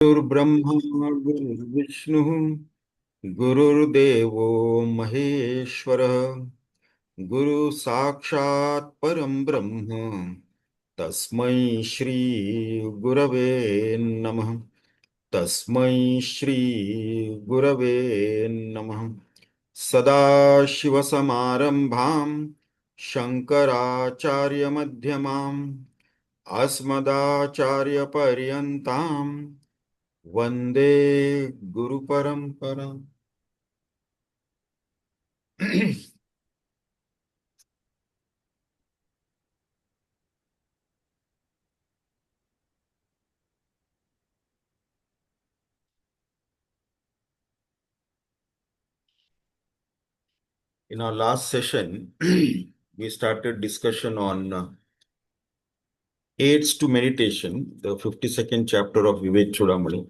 गुरुर्ब्रह्मा गुरुर्विष्णुः गुरुर्देवो महेश्वरः गुरु साक्षात् परं ब्रह्म तस्मै श्री गुरवे नमः। तस्मै श्री गुरवे नमः। सदाशिवसमारम्भां शङ्कराचार्यमध्यमाम् अस्मदाचार्यपर्यन्ताम् वंदे गुरु परंपरा। In our last session, we started discussion on aids to meditation, the 52nd chapter of Vivek Chudamani.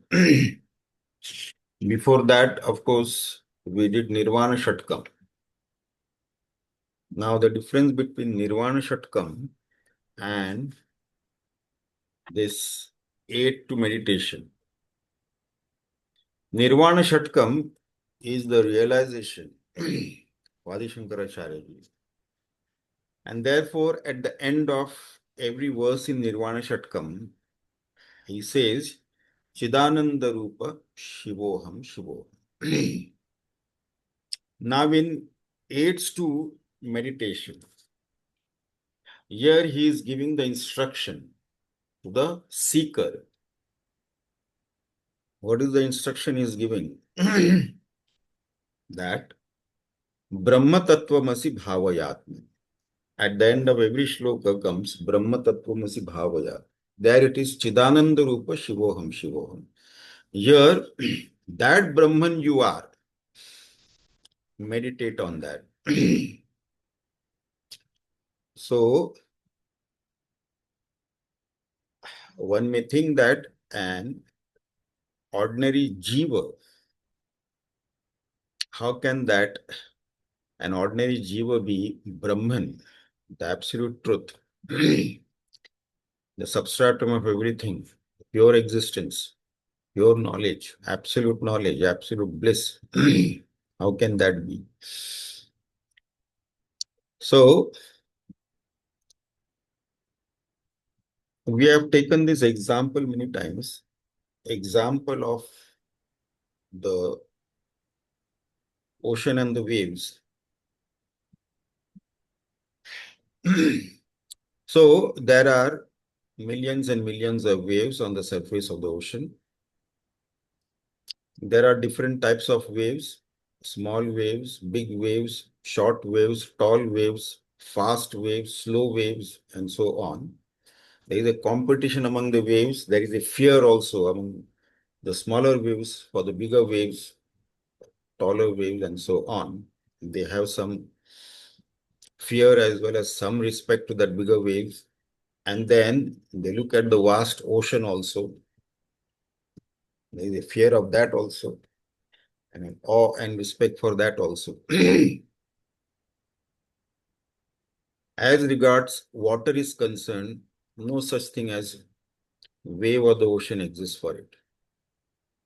Before that, of course, we did Nirvana Shatkam. Now, the difference between Nirvana Shatkam and this aid to meditation. Nirvana Shatkam is the realization, Vadi Shankaracharya ji. And therefore, at the end of every verse in Nirvana Shatkam, he says, Chidananda Rupa Shivoham Shivoham. Now, in aids to meditation, here he is giving the instruction to the seeker. What is the instruction he is giving? That Brahma Tattvamasi Bhavayatma. At the end of every shloka comes Brahma Tattvamasi Bhavaya. There it is Chidananda Rupa Shivoham Shivoham. Here, that Brahman you are. Meditate on that. So, one may think that an ordinary jiva, how can that an ordinary jiva be Brahman, the absolute truth, the substratum of everything, pure existence, pure knowledge, absolute bliss. How can that be? So, we have taken this example many times, example of the ocean and the waves. So, there are millions and millions of waves on the surface of the ocean. There are different types of waves, small waves, big waves, short waves, tall waves, fast waves, slow waves, and so on. There is a competition among the waves. There is a fear also among the smaller waves for the bigger waves, taller waves, and so on. They have some fear as well as some respect to that bigger waves. And then they look at the vast ocean also. There is a fear of that also, and an awe and respect for that also. As regards water is concerned, no such thing as wave of the ocean exists for it.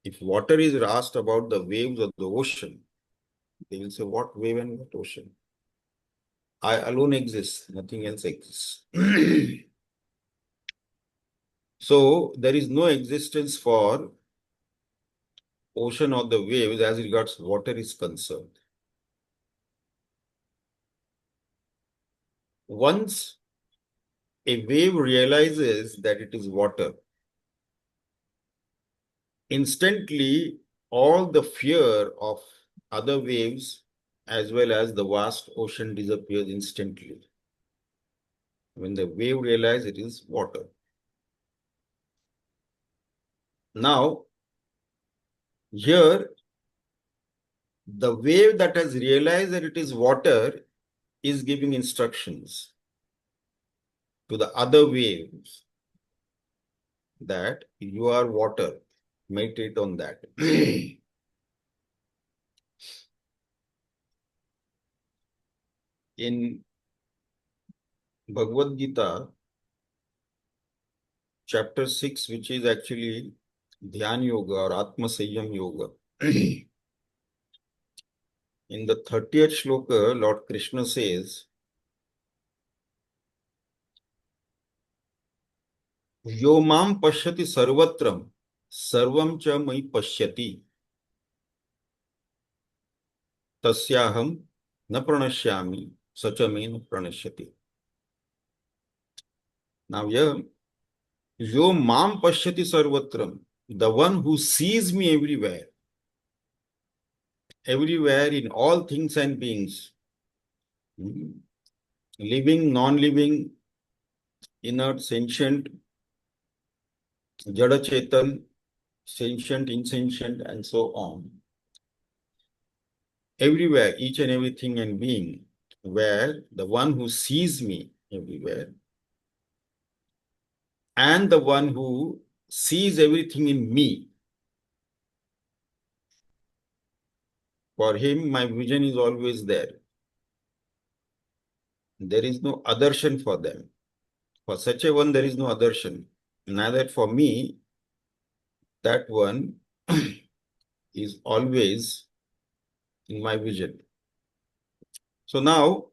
If water is asked about the waves of the ocean, they will say, what wave and what ocean? I alone exist, nothing else exists. So there is no existence for ocean or the waves as regards water is concerned. Once a wave realizes that it is water, instantly all the fear of other waves as well as the vast ocean disappears instantly. When the wave realizes it is water. Now, here, the wave that has realized that it is water is giving instructions to the other waves that you are water. Meditate on that. In Bhagavad Gita, chapter 6, which is actually Dhyan Yoga or Atma Sanyam Yoga. In the 30th shloka, Lord Krishna says, Yo mam pashyati sarvatram, sarvam cha mai pashyati, tasyaham na pranashyami, sacha me na pranashyati. Now here, Yo mam pashyati sarvatram, the one who sees me everywhere, everywhere in all things and beings, living, non-living, inert, sentient, jada chetan, sentient, insentient, and so on. Everywhere, each and everything and being, where the one who sees me everywhere and the one who sees everything in me, for him, my vision is always there. There is no adarsan for them. For such a one, there is no adarsan. Neither for me, that one is always in my vision. So now,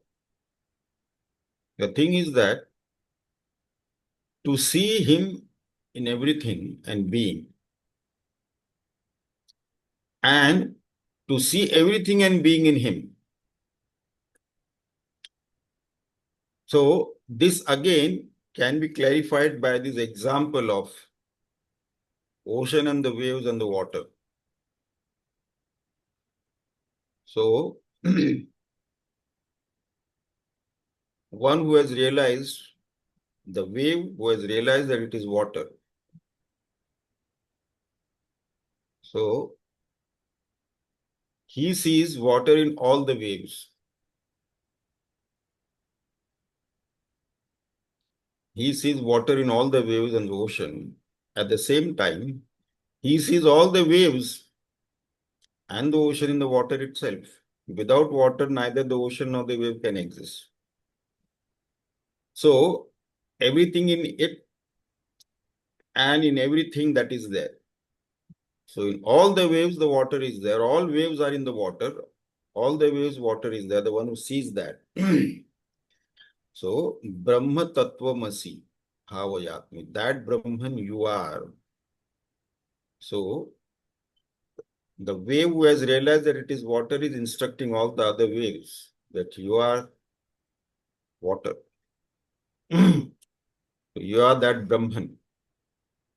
the thing is that to see him in everything and being, and to see everything and being in him. So this again can be clarified by this example of ocean and the waves and the water. So one who has realized, the wave who has realized that it is water. So he sees water in all the waves. He sees water in all the waves and the ocean. At the same time, he sees all the waves and the ocean in the water itself. Without water, neither the ocean nor the wave can exist. So everything in it and in everything that is there. So in all the waves, the water is there. All waves are in the water. All the waves, water is there. The one who sees that. So Brahma Tattvamasi Bhavayatmi. That Brahman you are. So the wave who has realized that it is water is instructing all the other waves that you are water. You are that Brahman.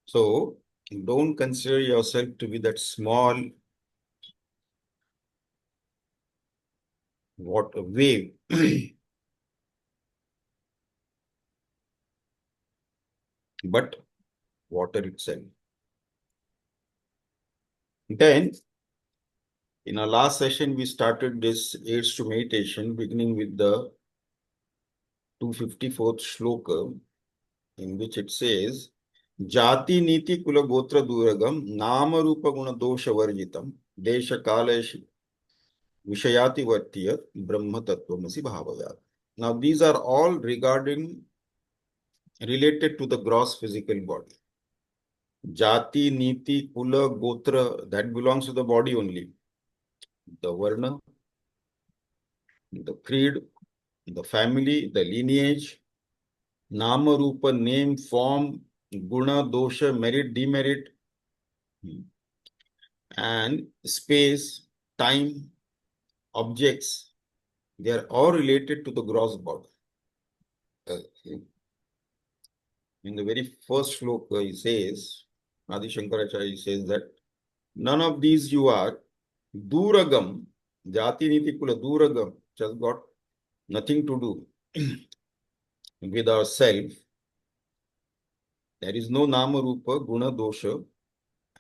So don't consider yourself to be that small wave. But water itself. Then, in our last session, we started this aids to meditation, beginning with the 254th shloka, in which it says, Jati niti kula gotra duragam, nama rupa guna dosha varjitam, desha kalesh vishayati vartiyat, brahma tattvamasi bhavayat. Now, these are all related to the gross physical body. Jati, niti, kula, gotra, that belongs to the body only. The varna, the creed, the family, the lineage, nama, rupa, name, form, guna, dosha, merit, demerit, and space, time, objects, they are all related to the gross body. In the very first shloka, he says, Adi Shankaracharya says that none of these you are duragam, jati niti kula duragam, just got nothing to do with ourself. There is no nama rupa, guna dosha,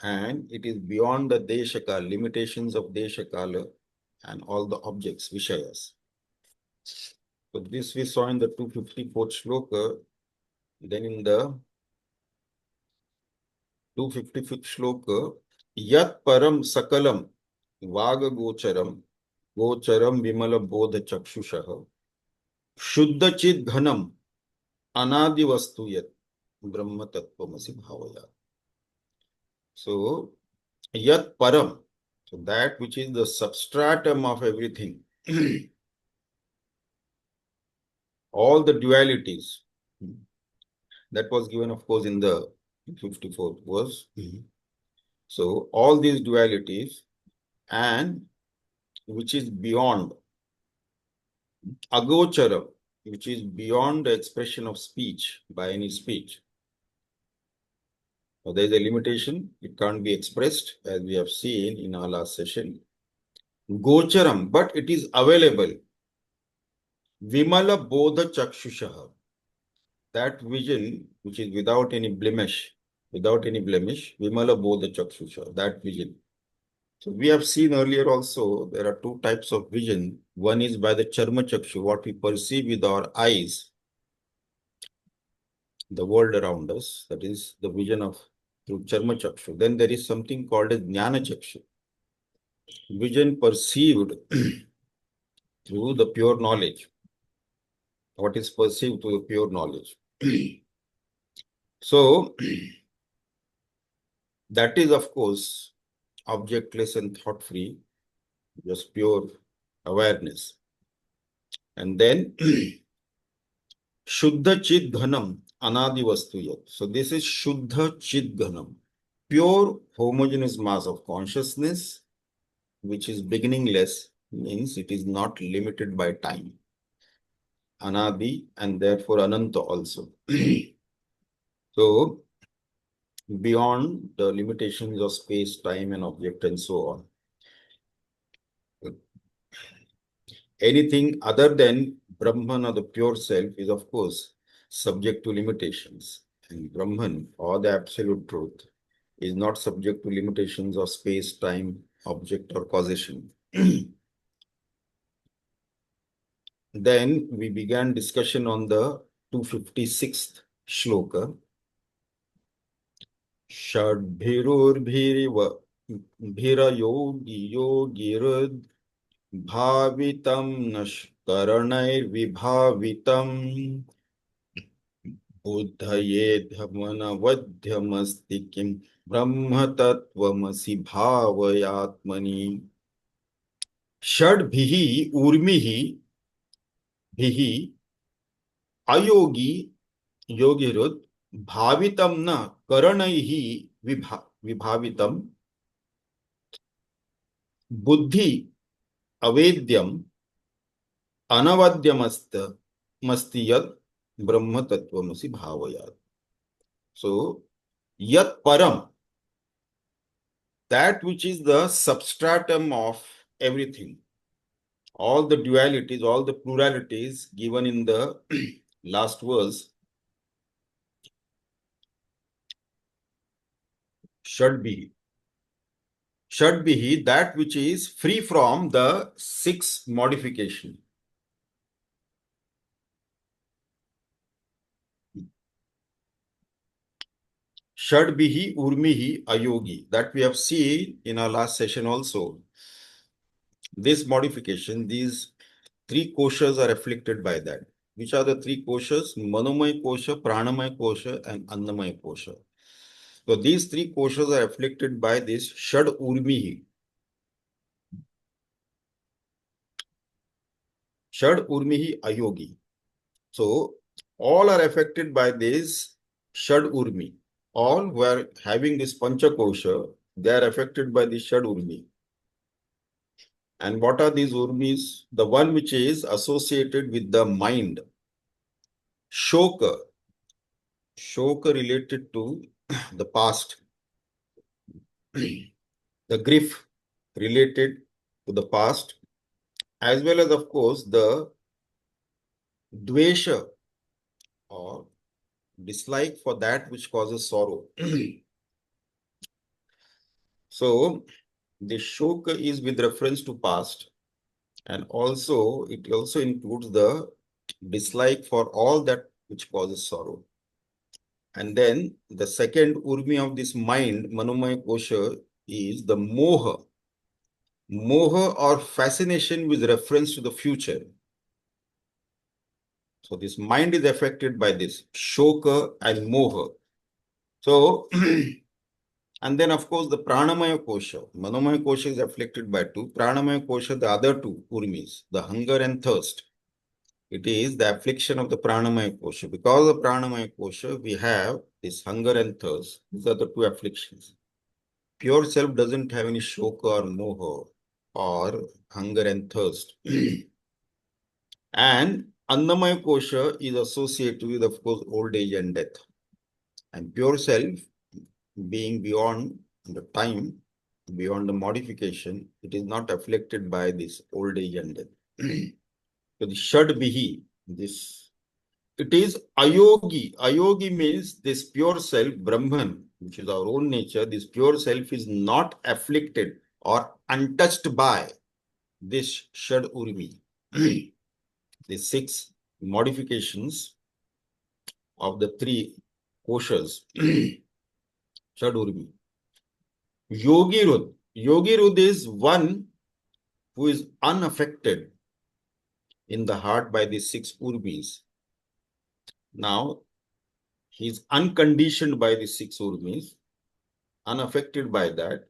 and it is beyond the deshakala, limitations of deshakala and all the objects, vishayas. So this we saw in the 254th shloka. Then in the 255th shloka, yat param sakalam vaga gocharam gocharam vimala bodha chakshushaha shuddha chid ghanam anadi vastu yat brahma tattvamasi bhavaya. So, yat param, so that which is the substratum of everything, all the dualities, that was given, of course, in the 54 was. So, all these dualities and which is beyond agochara, which is beyond the expression of speech by any speech. Now, there is a limitation. It can't be expressed, as we have seen in our last session. Gocharam, but it is available. Vimala bodha chakshushaha. That vision, which is without any blemish, Vimala bodha chakshushaha, that vision. So we have seen earlier also, there are two types of vision. One is by the charma chakshu, what we perceive with our eyes, the world around us, that is the vision of through charma chakshu. Then there is something called as jnana chakshu, vision perceived through the pure knowledge, what is perceived through the pure knowledge. So that is, of course, objectless and thought-free, just pure awareness. And then Shuddha Chid Ghanam Anadi Vastuyat. So this is Shuddha Chid Ghanam, pure homogeneous mass of consciousness, which is beginningless, means it is not limited by time. Anadi and therefore Ananta also. So beyond the limitations of space, time, and object, and so on. Anything other than Brahman or the pure self is, of course, subject to limitations. And Brahman, or the absolute truth, is not subject to limitations of space, time, object, or causation. Then we began discussion on the 256th shloka. Shadbhirur bhira yogirud bhavitam nashkaranai vibhavitam buddhaye dhamana kim brahma tattvamasi bhavayatmani. Shadbhihi urmihi bhihi ayogi yogirud bhavitam na karanaihi vibhavitam buddhi avedyam anavadyamastiyat brahma tattvamasi bhavayat. So, yat param, that which is the substratum of everything, all the dualities, all the pluralities given in the last verse, Shadbhihi. Shadbhihi, that which is free from the 6 modification. Shadbhihi urmihi ayogi, that we have seen in our last session also. This modification, these 3 koshas are afflicted by that. Which are the 3 koshas? Manomaya kosha, pranamaya kosha, and annamaya kosha. So these 3 koshas are afflicted by this Shad Urmihi. Shad Urmihi Ayogi. So all are affected by this Shad Urmi. All who are having this Pancha Kosha, they are affected by this Shad Urmi. And what are these Urmis? The one which is associated with the mind. Shoka. Shoka related to the past. The grief related to the past, as well as, of course, the dvesha or dislike for that which causes sorrow. So, the shoka is with reference to past, and also it also includes the dislike for all that which causes sorrow. And then the second urmi of this mind, manomaya kosha, is the moha. Moha or fascination with reference to the future. So this mind is affected by this shoka and moha. So And then, of course, the Pranamaya Kosha. Manomaya Kosha is afflicted by two. Pranamaya Kosha, the other two urmis, the hunger and thirst. It is the affliction of the Pranamaya Kosha. Because of Pranamaya Kosha, we have this hunger and thirst. These are the two afflictions. Pure self doesn't have any Shloka or Moha or hunger and thirst. And Annamaya Kosha is associated with, of course, old age and death. And pure self, being beyond the time, beyond the modification, it is not afflicted by this old age and death. So the Shadbihi, this, it is Ayogi. Ayogi means this pure self, Brahman, which is our own nature, this pure self is not afflicted or untouched by this Shad Urmi. The six modifications of the three koshas, Shad Urmi. Yogi Rud. Yogi Rud is one who is unaffected in the heart by these six urmis. Now, he is unconditioned by the six urmis, unaffected by that.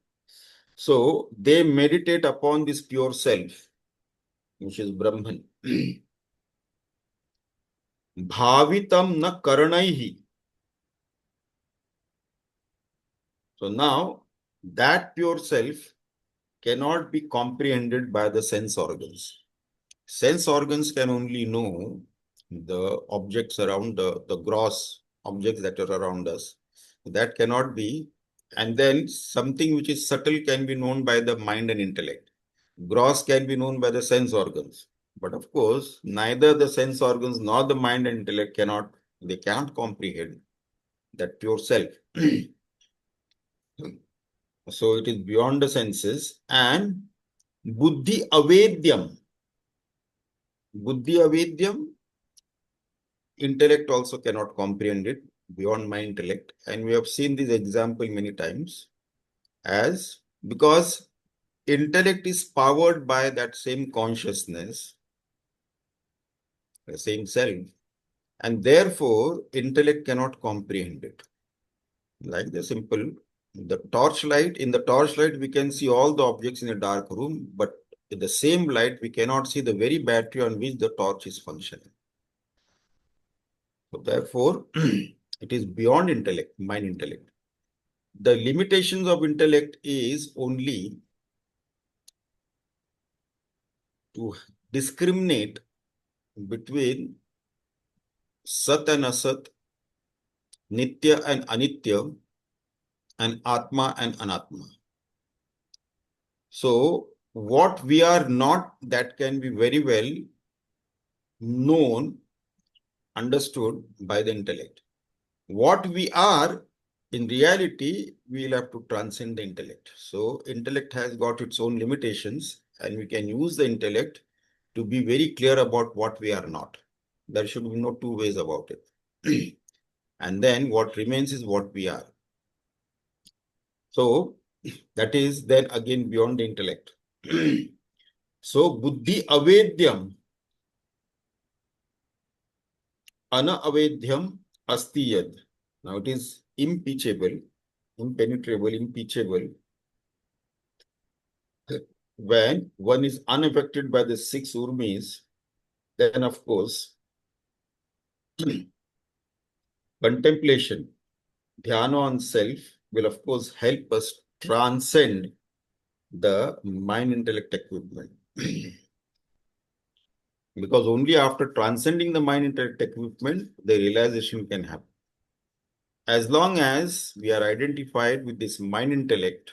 So, they meditate upon this pure self, which is Brahman. Bhavitam na karanaihi. So now, that pure self cannot be comprehended by the sense organs. Sense organs can only know the objects around, the gross objects that are around us. That cannot be. And then something which is subtle can be known by the mind and intellect. Gross can be known by the sense organs. But of course, neither the sense organs nor the mind and intellect they can't comprehend that pure self. So it is beyond the senses. And buddhi avedyam. Buddhi avedyam, intellect also cannot comprehend it beyond my intellect. And we have seen this example many times as because intellect is powered by that same consciousness, the same self, and therefore intellect cannot comprehend it. Like the simple, the torchlight, in the torchlight we can see all the objects in a dark room, but in the same light we cannot see the very battery on which the torch is functioning. So therefore, it is beyond intellect, mind intellect. The limitations of intellect is only to discriminate between Sat and Asat, Nitya and Anitya, and Atma and Anatma. So, what we are not, that can be very well known, understood by the intellect. What we are, in reality, we will have to transcend the intellect. So, intellect has got its own limitations, and we can use the intellect to be very clear about what we are not. There should be no two ways about it. And then what remains is what we are. So, that is then again beyond the intellect. So, buddhi avedyam, ana avedyam asti yad. Now it is impeachable, impenetrable, impeachable. When one is unaffected by the six urmis, then of course, contemplation, dhyana on self will of course help us transcend the mind-intellect equipment. Because only after transcending the mind-intellect equipment, the realization can happen. As long as we are identified with this mind-intellect,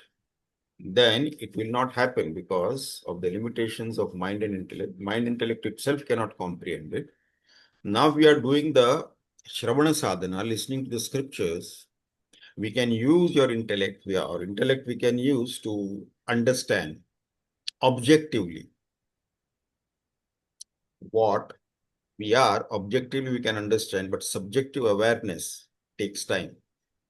then it will not happen because of the limitations of mind and intellect. Mind-intellect itself cannot comprehend it. Now we are doing the Shravana sadhana, listening to the scriptures. We can use your intellect, our intellect we can use to understand objectively what we are. Objectively we can understand, but subjective awareness takes time.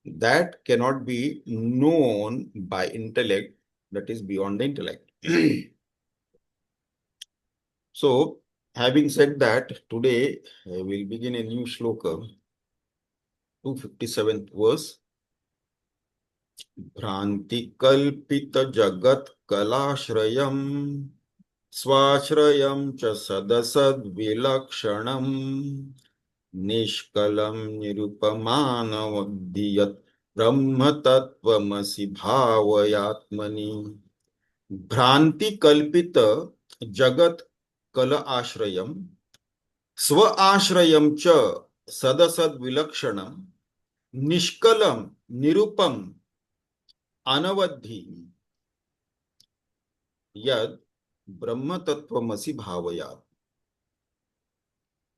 That cannot be known by intellect, that is beyond the intellect. So, having said that, today we'll begin a new shloka, 257th verse. भ्रांति कल्पित जगत कलाश्रयम स्वाश्रयम च सदसद विलक्षणम निष्कलम निरुपमानवद्धियत् ब्रह्म तत्वमसि भावयात्मनि भ्रांति कल्पित जगत कल आश्रयम स्व आश्रयम च सदसद विलक्षणम निष्कलम निरुपम अनवद्धि यद ब्रह्म तत्वमसि भावयात्.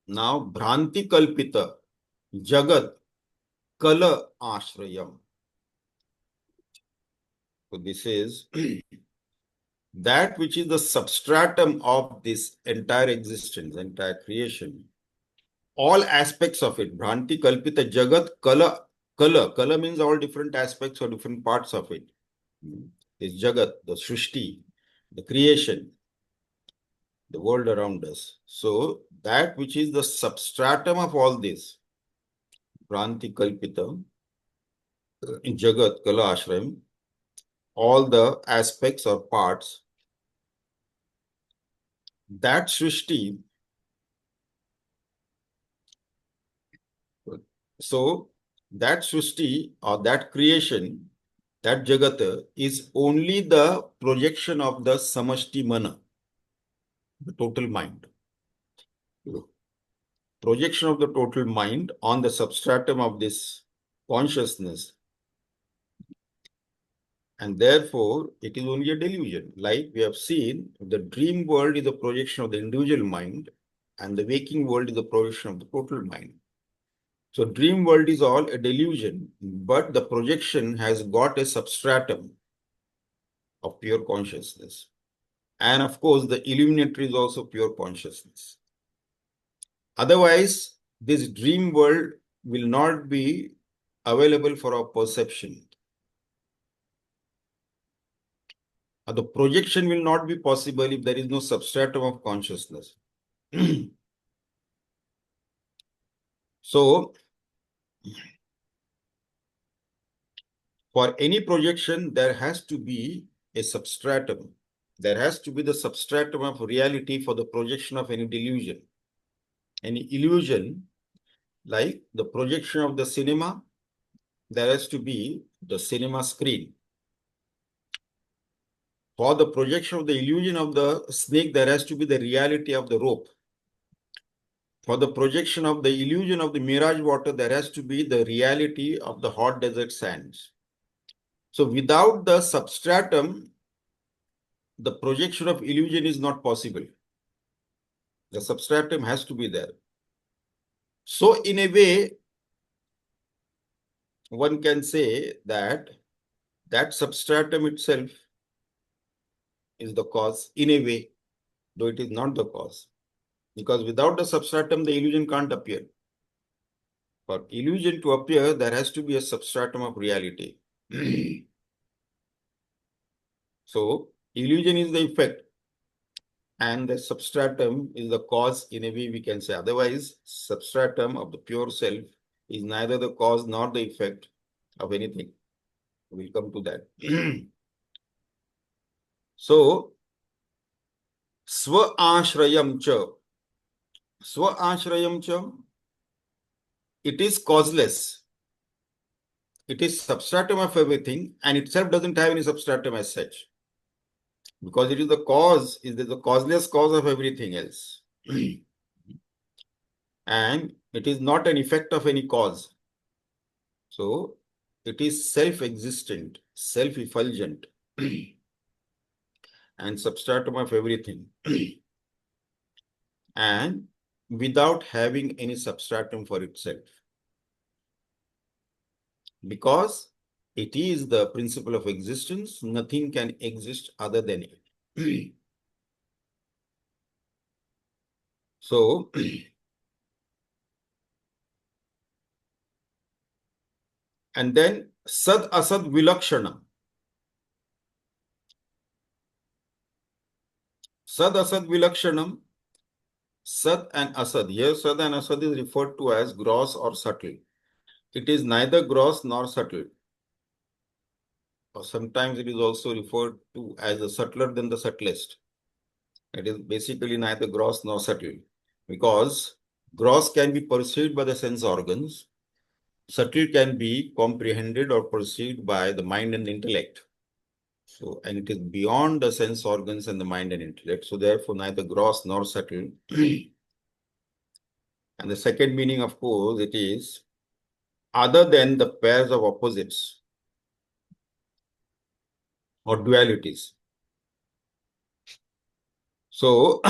Now भ्रांति कल्पित जगत कल आश्रयम. So this is that which is the substratum of this entire existence, entire creation. All aspects of it. Bhranti kalpita jagat kala. Kala means all different aspects or different parts of it. This jagat, the shrishti, the creation, the world around us. So that which is the substratum of all this, Bhranti kalpita, in jagat kala ashram, all the aspects or parts, that shrishti. So that srishti or that creation, that jagata is only the projection of the samashti mana, the total mind. Projection of the total mind on the substratum of this consciousness. And therefore, it is only a delusion. Like we have seen, the dream world is a projection of the individual mind, and the waking world is a projection of the total mind. So dream world is all a delusion, but the projection has got a substratum of pure consciousness. And of course, the illuminatory is also pure consciousness. Otherwise, this dream world will not be available for our perception. The projection will not be possible if there is no substratum of consciousness. So, for any projection, there has to be a substratum. There has to be the substratum of reality for the projection of any delusion. Any illusion, like the projection of the cinema, there has to be the cinema screen. For the projection of the illusion of the snake, there has to be the reality of the rope. For the projection of the illusion of the mirage water, there has to be the reality of the hot desert sands. So without the substratum, the projection of illusion is not possible. The substratum has to be there. So in a way, one can say that that substratum itself is the cause in a way, though it is not the cause. Because without the substratum, the illusion can't appear. For illusion to appear, there has to be a substratum of reality. So illusion is the effect, and the substratum is the cause in a way, we can say. Otherwise, substratum of the pure self is neither the cause nor the effect of anything. We'll come to that. So, swa ashrayam cha. Swa ashrayam cha, it is causeless. It is substratum of everything, and itself doesn't have any substratum as such. Because it is the cause, it is the causeless cause of everything else. And it is not an effect of any cause. So it is self-existent, self-effulgent, and substratum of everything. And without having any substratum for itself. Because it is the principle of existence, nothing can exist other than it. So, and then sad asad vilakshanam. Sad asad vilakshanam. Sad and asad. Here sad and asad is referred to as gross or subtle. It is neither gross nor subtle. or sometimes it is also referred to as the subtler than the subtlest. It is basically neither gross nor subtle, because gross can be perceived by the sense organs, subtle can be comprehended or perceived by the mind and the intellect. So, and it is beyond the sense organs and the mind and intellect. So, therefore, neither gross nor subtle. And the second meaning, of course, it is other than the pairs of opposites or dualities. So,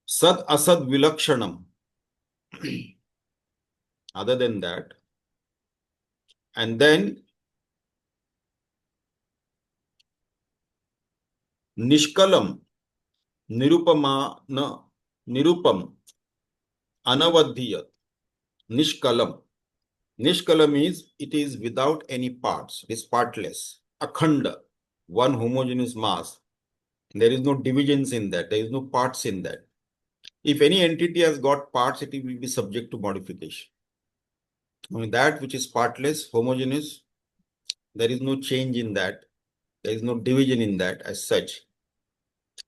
Sat Asad Vilakshanam, other than that, and then Nishkalam, Nirupamana, Nirupam, Anavadhyat, Nishkalam. Nishkalam is, it is without any parts, it is partless, akhanda, one homogeneous mass. There is no divisions in that, there is no parts in that. If any entity has got parts, it will be subject to modification. I mean, that which is partless, homogeneous, there is no change in that, there is no division in that as such.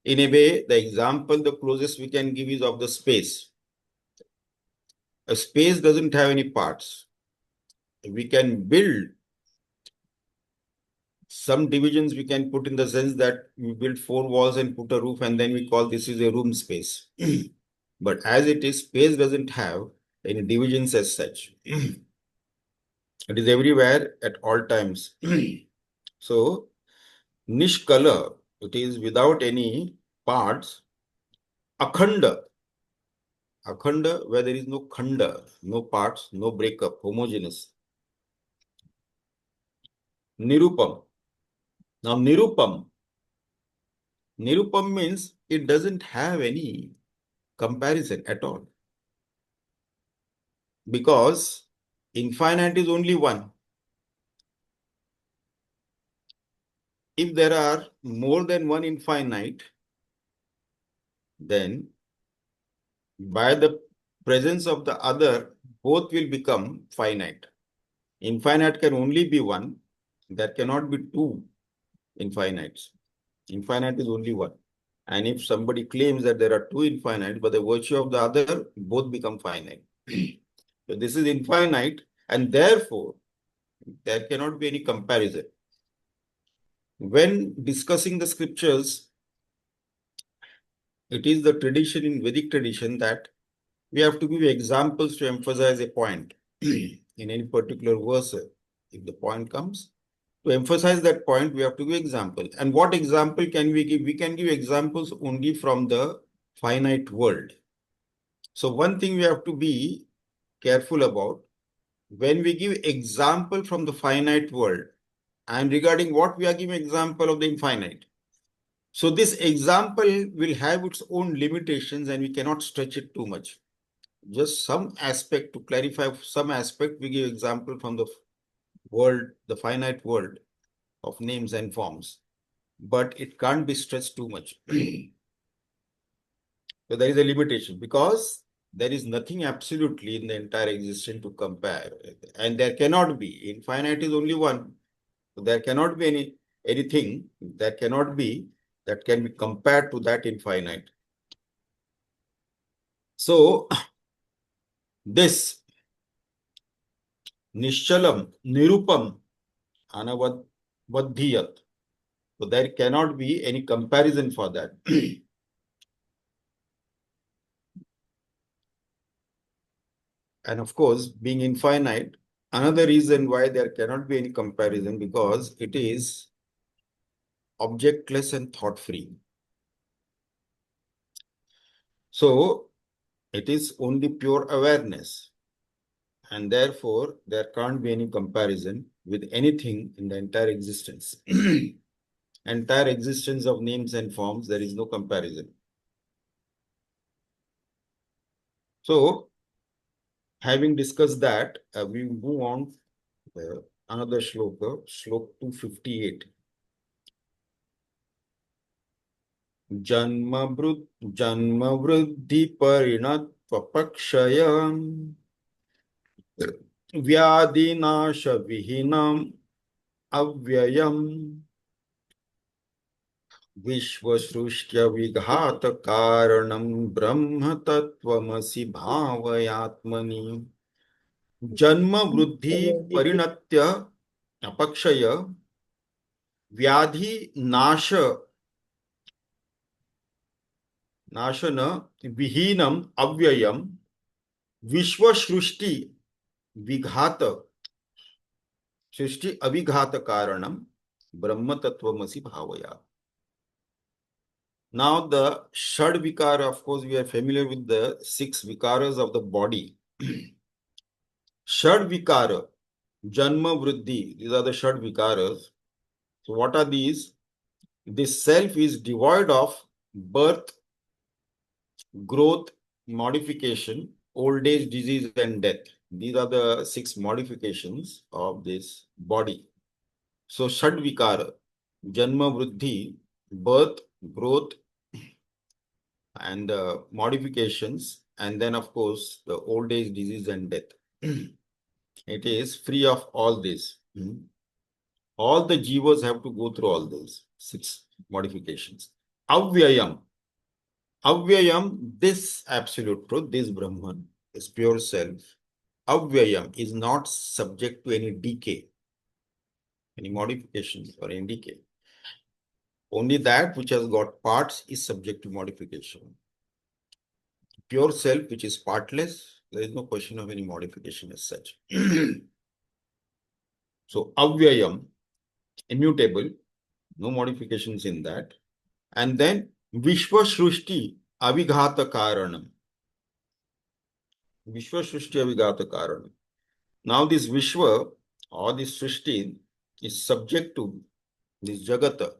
In a way, the example, the closest we can give is of the space. A space doesn't have any parts. We can build some divisions, we can put in the sense that we build 4 walls and put a roof and then we call this is a room space. But as it is, space doesn't have any divisions as such. It is everywhere at all times. So, Nishkala, it is without any parts. Akhanda, Akhanda, where there is no khanda, no parts, no breakup, homogeneous. Nirupam. Now, Nirupam means it doesn't have any comparison at all. Because infinite is only one. If there are more than one infinite, then by the presence of the other, both will become finite. Infinite can only be one. There cannot be two infinites. Infinite is only one. And if somebody claims that there are two infinites, by the virtue of the other, both become finite. So this is infinite, and therefore, there cannot be any comparison. When discussing the scriptures, it is the tradition in Vedic tradition that we have to give examples to emphasize a point in any particular verse. If the point comes, to emphasize that point, we have to give example. And what example can we give? We can give examples only from the finite world. So one thing we have to be careful about, when we give example from the finite world, and regarding what we are giving example of the infinite. So this example will have its own limitations and we cannot stretch it too much. Just some aspect, to clarify some aspect, we give example from the world, the finite world of names and forms, but it can't be stretched too much. So there is a limitation because there is nothing absolutely in the entire existence to compare, and there cannot be. Infinite is only one. So there cannot be anything that can be compared to that infinite. So this Nishalam, Nirupam, Anavadhyat. So there cannot be any comparison for that. And of course, being infinite, another reason why there cannot be any comparison, because it is objectless and thought-free. So it is only pure awareness. And therefore, there can't be any comparison with anything in the entire existence. Entire existence of names and forms, there is no comparison. So, having discussed that, we move on another shloka, shloka 258. Janma vruddhi parinatva vyadinasha vihinam अव्ययम् विश्वसृष्ट्य विघात कारणं ब्रह्म तत्त्वमसि भावयात्मनि जन्म वृद्धि परिणत्य अपक्षय व्याधि नाशन विहीनम अव्ययम विश्वसृष्टि विघात सृष्टि अविघात कारणम ब्रह्म तत्वमसि भावया. Now the Shad Vikara, of course, we are familiar with the 6 Vikaras of the body. Shad Vikara, Janma Vriddhi, these are the Shad Vikaras. So what are these? This self is devoid of birth, growth, modification, old age, disease, and death. These are the 6 modifications of this body. So Shad Vikara, Janma Vriddhi, birth, growth, and modifications, and then of course the old age, disease, and death. It is free of all this. All the jivas have to go through all these 6 modifications. Avyayam. Avyayam, this absolute truth, this Brahman, this pure self, avyayam is not subject to any decay, any modifications or any decay. Only that which has got parts is subject to modification. Pure self, which is partless, there is no question of any modification as such. So, avyayam, immutable, no modifications in that. And then, Vishwa Shrushti Avighata Karanam. Vishwa Shrushti Avighata Karanam. Now, this Vishwa or this Shrushti is subject to this Jagata.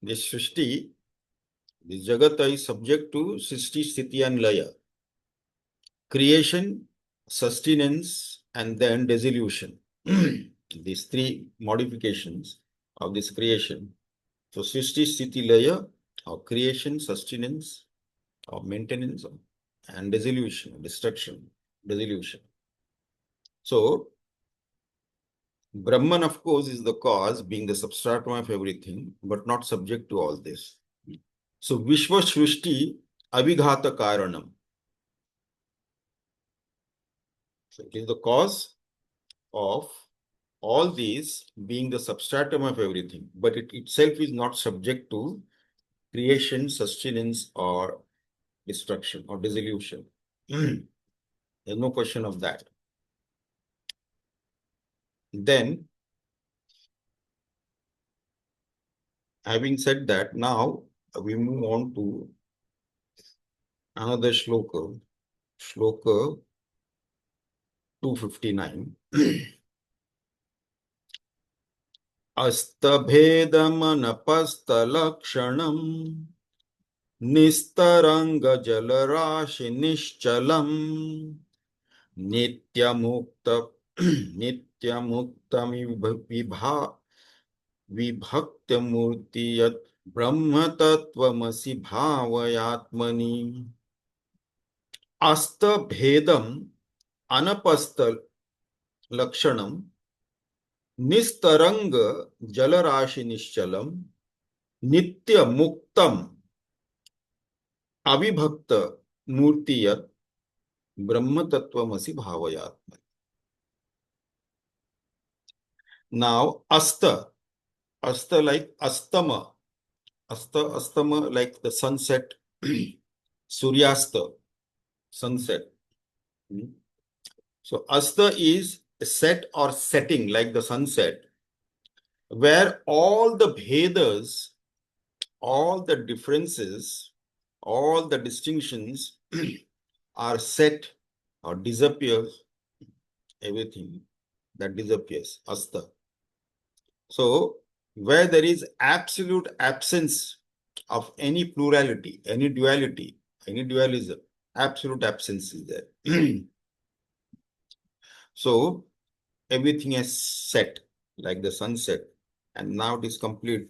This Shrushti, this Jagata is subject to Srishti, Sthiti, and Laya. Creation, sustenance, and then dissolution. These 3 modifications of this creation. So, Srishti, Sthiti, Laya, or creation, sustenance, or maintenance, and dissolution, destruction, dissolution. So, Brahman, of course, is the cause, being the substratum of everything, but not subject to all this. So, Vishwa Shrushti Avighata Karanam. So, it is the cause of all these being the substratum of everything, but it itself is not subject to creation, sustenance, or destruction or dissolution. There's no question of that. Then, having said that, now we move on to another shloka, shloka 259. Astabhedamanapastalakshanam nistaranga jalarashi nishchalam nityamukta nityamuktam vibhaktyamurti yat brahma tattvamasi bhavayatmani. Astabhedam anapastal lakshanam निस्तरंग जलराशि निश्चलम नित्य मुक्तम अविभक्त मूर्तियत ब्रह्म तत्वमसि भावयात्म. Now, asta like astama, astama like the sunset, suryasta, sunset. So, asta is set or setting like the sunset, where all the bhedas, all the differences, all the distinctions are set or disappears, everything that disappears, asta. So, where there is absolute absence of any plurality, any duality, any dualism, absolute absence is there. So, everything is set like the sunset, and now it is complete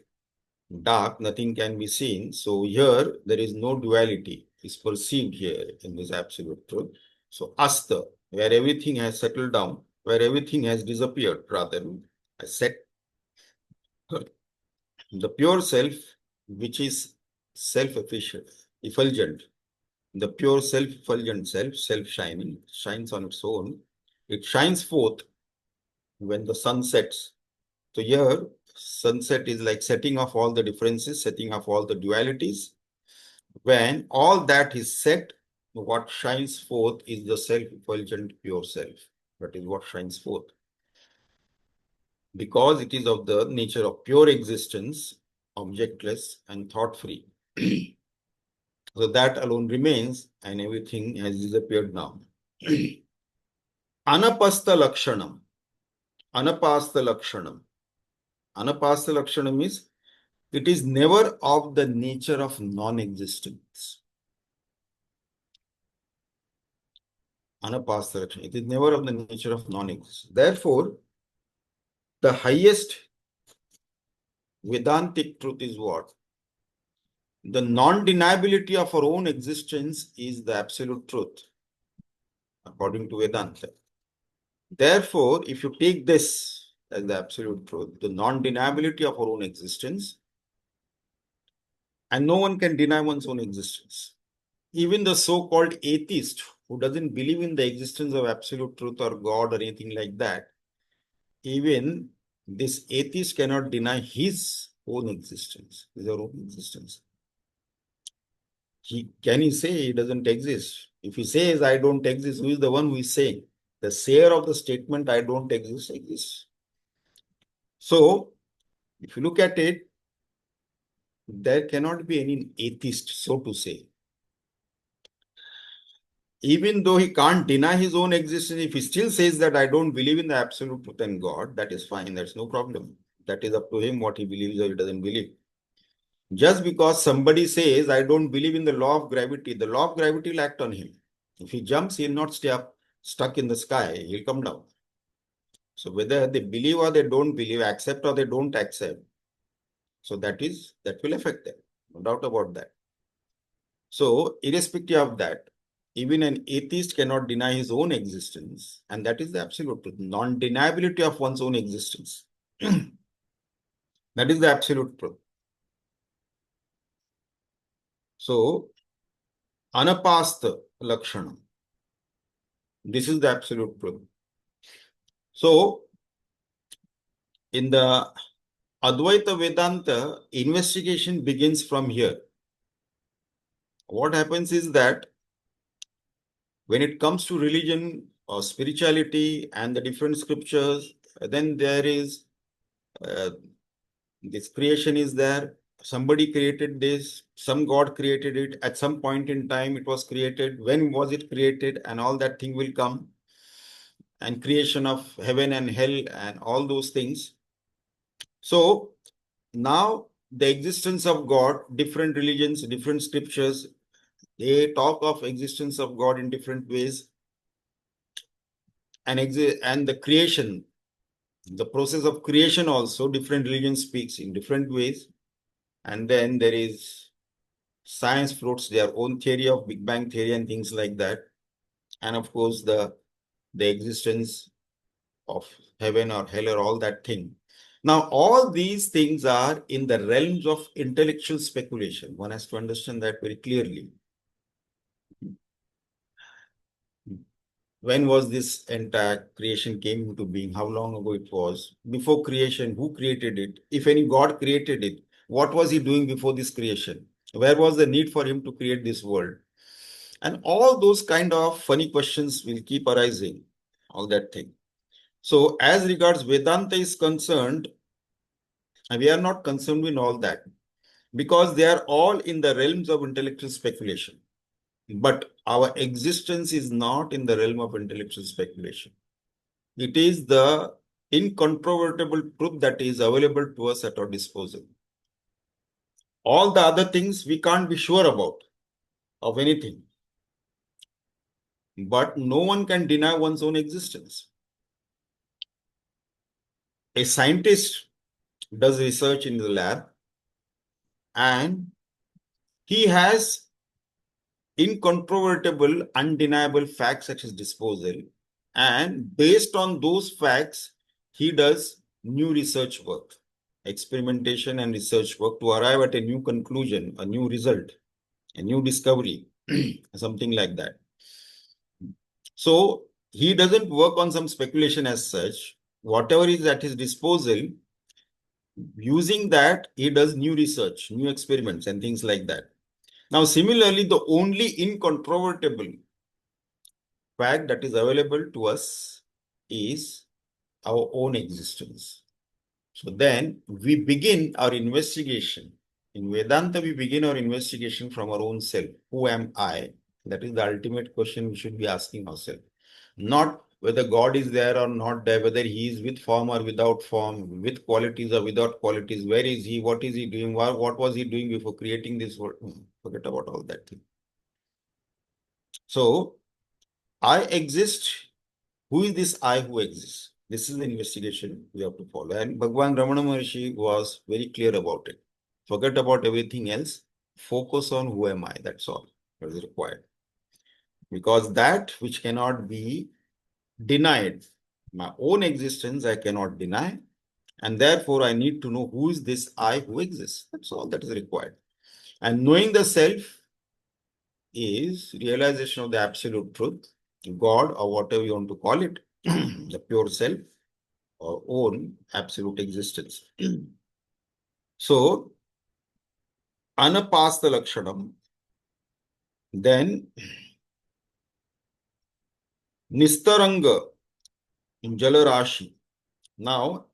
dark, nothing can be seen. So here there is no duality is perceived here in this absolute truth. So asta, where everything has settled down, where everything has disappeared, rather, has set The pure self, which is effulgent, the pure self-effulgent self, self-shining, shines on its own. It shines forth when the sun sets. So here, sunset is like setting off all the differences, setting off all the dualities. When all that is set, what shines forth is the self-effulgent pure self. That is what shines forth. Because it is of the nature of pure existence, objectless and thought-free. So that alone remains and everything has disappeared now. Anapasta lakshanam. Anapasta lakshanam. Anapasta lakshanam is it is never of the nature of non-existence. Anapasta lakshanam. It is never of the nature of non-existence. Therefore, the highest Vedantic truth is what? The non-deniability of our own existence is the absolute truth, according to Vedanta. Therefore, if you take this as the absolute truth, the non-deniability of our own existence, and no one can deny one's own existence. Even the so-called atheist who doesn't believe in the existence of absolute truth or God or anything like that, even this atheist cannot deny his own existence, his own existence. Can he say he doesn't exist? If he says, I don't exist, who is the one who is saying? The sayer of the statement, I don't exist, exists. So, if you look at it, there cannot be any atheist, so to say. Even though he can't deny his own existence, if he still says that I don't believe in the absolute truth and God, that is fine, that's no problem. That is up to him what he believes or he doesn't believe. Just because somebody says, I don't believe in the law of gravity, the law of gravity will act on him. If he jumps, he'll not stay up, stuck in the sky, he'll come down. So whether they believe or they don't believe, accept or they don't accept, so that will affect them, no doubt about that. So irrespective of that, even an atheist cannot deny his own existence, and that is the absolute truth, non-deniability of one's own existence. That is the absolute truth. So, anapasta lakshanam. This is the absolute truth. So, in the Advaita Vedanta, investigation begins from here. What happens is that when it comes to religion or spirituality and the different scriptures, then there is this creation is there. Somebody created this, some God created it. At some point in time, it was created. When was it created? And all that thing will come. And creation of heaven and hell and all those things. So now the existence of God, different religions, different scriptures, they talk of existence of God in different ways. And the creation, the process of creation also, different religions speaks in different ways. And then there is science floats their own theory of Big Bang theory and things like that. And of course, the existence of heaven or hell or all that thing. Now, all these things are in the realms of intellectual speculation. One has to understand that very clearly. When was this entire creation came into being? How long ago it was? Before creation, who created it? If any God created it, what was he doing before this creation? Where was the need for him to create this world? And all those kind of funny questions will keep arising, all that thing. So as regards Vedanta is concerned, we are not concerned with all that because they are all in the realms of intellectual speculation. But our existence is not in the realm of intellectual speculation. It is the incontrovertible truth that is available to us at our disposal. All the other things we can't be sure about of anything. But no one can deny one's own existence. A scientist does research in the lab and he has incontrovertible, undeniable facts at his disposal. And based on those facts, he does new research work. experimentation and research work to arrive at a new conclusion, a new result, a new discovery, something like that. So he doesn't work on some speculation as such. Whatever is at his disposal, using that, he does new research, new experiments, and things like that. Now, similarly, the only incontrovertible fact that is available to us is our own existence. So then we begin our investigation. In Vedanta, we begin our investigation from our own self. Who am I? That is the ultimate question we should be asking ourselves. Not whether God is there or not there, whether he is with form or without form, with qualities or without qualities. Where is he? What is he doing? What was he doing before creating this world? Forget about all that thing. So, I exist. Who is this I who exists? This is the investigation we have to follow. And Bhagwan Ramana Maharshi was very clear about it. Forget about everything else. Focus on who am I. That's all that is required. Because that which cannot be denied, my own existence, I cannot deny. And therefore, I need to know who is this I who exists. That's all that is required. And knowing the self is realization of the absolute truth, God, or whatever you want to call it, the pure self, or own absolute existence. So, anapasta lakshanam, then nistaranga jalarashi. Now,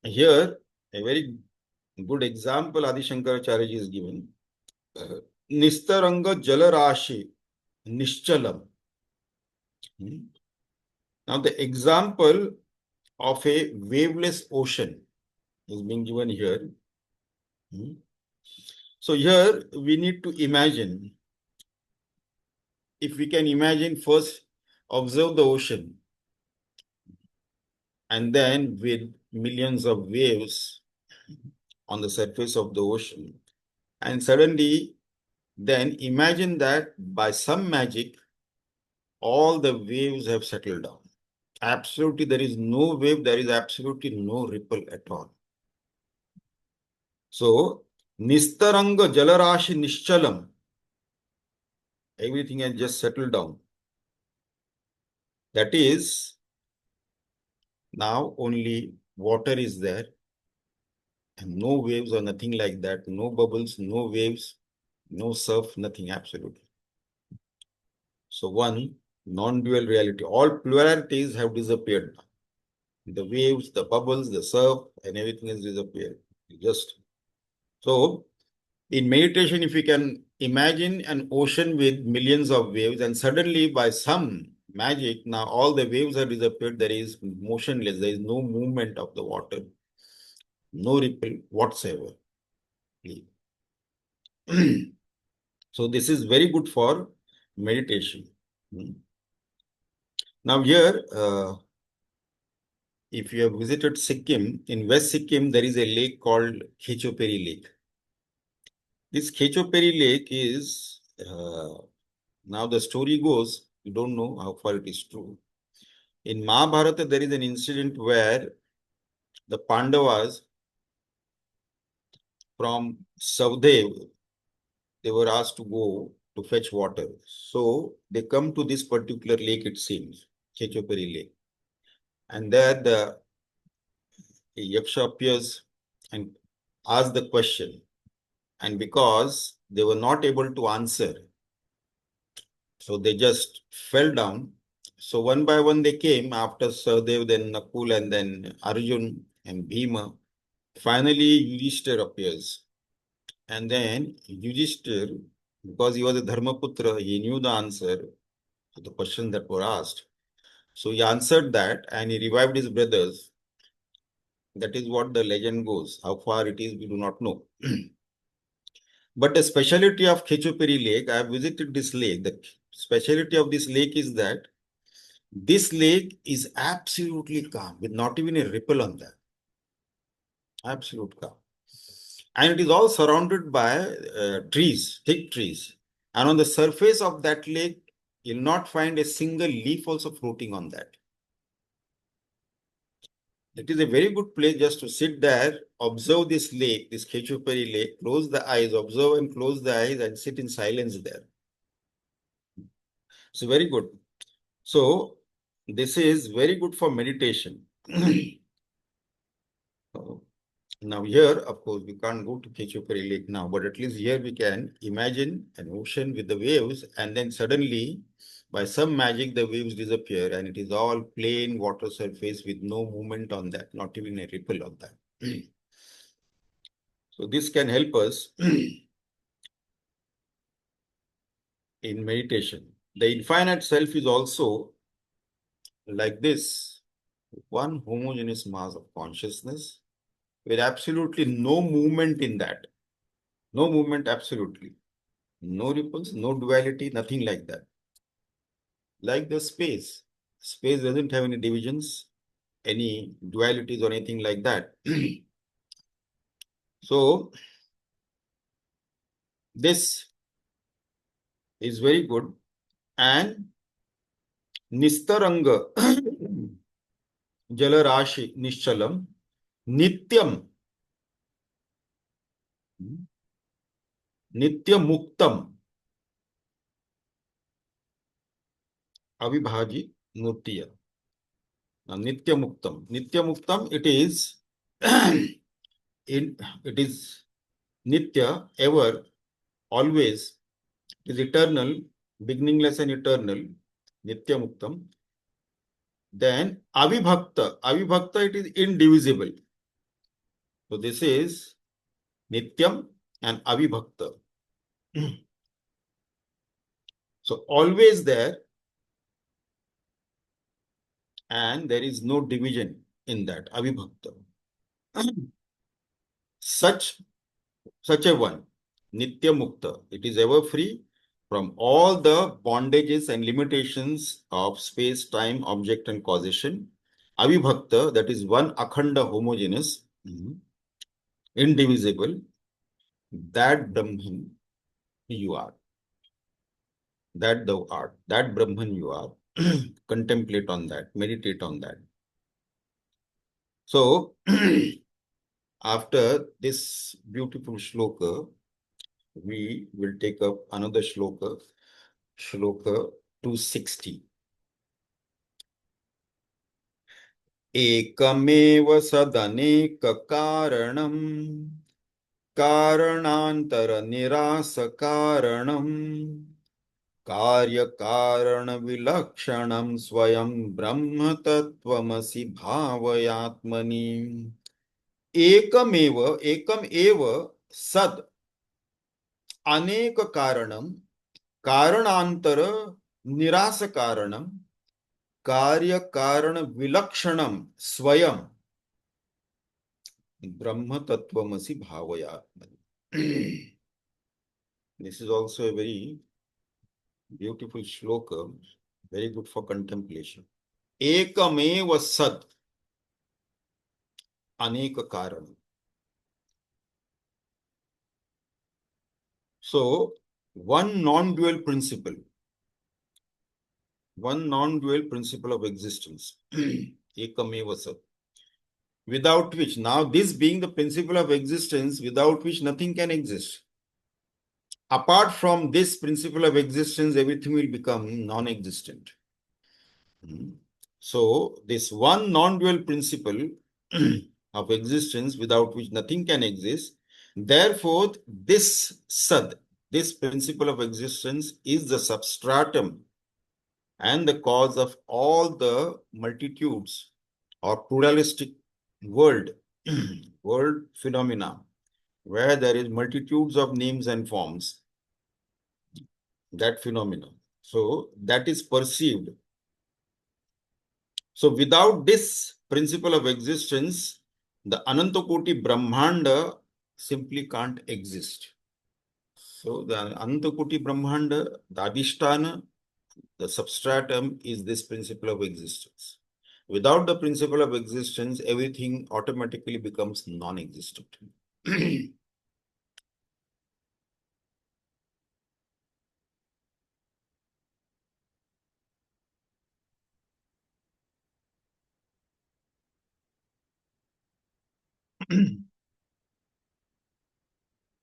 here a very good example Adi Shankaracharya is given. Nistaranga jalarashi nishchalam. Now, the example of a waveless ocean is being given here. So here we need to imagine, if we can imagine, first observe the ocean and then with millions of waves on the surface of the ocean, and suddenly then imagine that by some magic all the waves have settled down. Absolutely, there is no wave, there is absolutely no ripple at all. So, nistaranga jalarashi nishchalam, everything has just settled down. That is, now only water is there and no waves or nothing like that, no bubbles, no waves, no surf, nothing, absolutely. So one, non-dual reality, all pluralities have disappeared now. The waves, the bubbles, the surf, and everything has disappeared. Just so in meditation, if you can imagine an ocean with millions of waves, and suddenly by some magic, now all the waves have disappeared, there is motionless, there is no movement of the water, no ripple whatsoever. So this is very good for meditation. Now here, if you have visited Sikkim, in West Sikkim, there is a lake called Khechoperi Lake. This Khechoperi Lake is, now the story goes, you don't know how far it is true. In Mahabharata, there is an incident where the Pandavas from Savdev, they were asked to go to fetch water. So they come to this particular lake, it seems, Khechoperi Lake. And there the Yaksha appears and asks the question. And because they were not able to answer, so they just fell down. So one by one they came after Sahadev, then Nakul, and then Arjun and Bhima. Finally, Yudhishthir appears. And then Yudhishthir, because he was a Dharmaputra, he knew the answer to the questions that were asked. So he answered that and he revived his brothers. That is what the legend goes. How far it is, we do not know. But the speciality of Khechoperi Lake, I have visited this lake. The speciality of this lake is that this lake is absolutely calm with not even a ripple on that. Absolute calm. And it is all surrounded by trees, thick trees. And on the surface of that lake, you'll not find a single leaf also floating on that. it is a very good place just to sit there, observe this lake, this Khechupari lake, close the eyes, observe and close the eyes and sit in silence there. So very good. So this is very good for meditation. Now here, of course, we can't go to Khechupari Lake now, but at least here we can imagine an ocean with the waves, and then suddenly, by some magic, the waves disappear, and it is all plain water surface with no movement on that, not even a ripple on that. So this can help us in meditation. The infinite self is also like this, one homogeneous mass of consciousness with absolutely no movement in that. No movement, absolutely. No ripples, no duality, nothing like that. Like the space. Space doesn't have any divisions, any dualities or anything like that. So this is very good. And Nistaranga Jalarashi Nischalam Nityam Nityamuktam Avibhaji Murtiya. Now, Nityamuktam, it is it is Nitya, ever, always, it is eternal, beginningless and eternal, Nityamuktam. Then Avibhakta, it is indivisible. So this is Nityam and Avibhakta. So always there, and there is no division in that, Avibhakta. Such a one, Nitya Mukta, it is ever free from all the bondages and limitations of space, time, object, and causation. Avibhakta, that is one akhanda homogeneous, indivisible, that Brahman you are. That thou art, that Brahman you are. Contemplate on that, meditate on that. So, after this beautiful shloka, we will take up another shloka, shloka 260. Ekamev sadaneka karanam karanantara nirasa karanam karya karana vilakshanam swayam brahma tattvamasi bhavayatmani. Ekam eva sad aneka karanam karanantara nirasa karanam karya karana vilakshanam swayam brahma tattvamasi bhavayatmani. This is also a very beautiful shloka, very good for contemplation. Ekameva sad aneka karanam. So, one non-dual principle of existence, Ekameva Sat, without which, now this being the principle of existence, without which nothing can exist. Apart from this principle of existence, everything will become non-existent. So, this one non-dual principle of existence without which nothing can exist, therefore, this Sad, this principle of existence is the substratum and the cause of all the multitudes or pluralistic world phenomena, where there is multitudes of names and forms, that phenomenon. So that is perceived. So without this principle of existence, the Anantakoti Brahmanda simply can't exist. So the Anantakoti Brahmanda, the Adhisthana, the substratum is this principle of existence. Without the principle of existence, everything automatically becomes non-existent.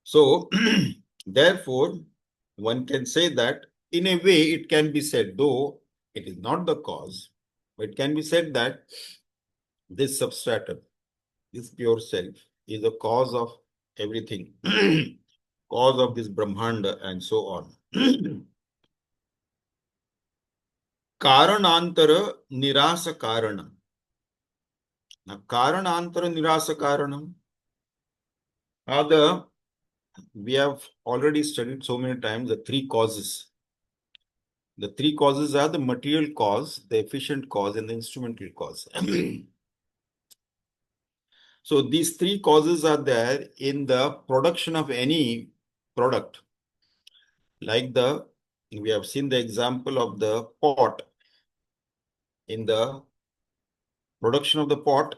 So, therefore, one can say that in a way it can be said, though it is not the cause, but it can be said that this substratum, this pure self, is the cause of everything, cause of this Brahmanda and so on. Karanantara nirasa karanam. Now, Karanantara nirasa karanam are we have already studied so many times the three causes. The three causes are the material cause, the efficient cause, and the instrumental cause. So these three causes are there in the production of any product. Like we have seen the example of the pot. In the production of the pot,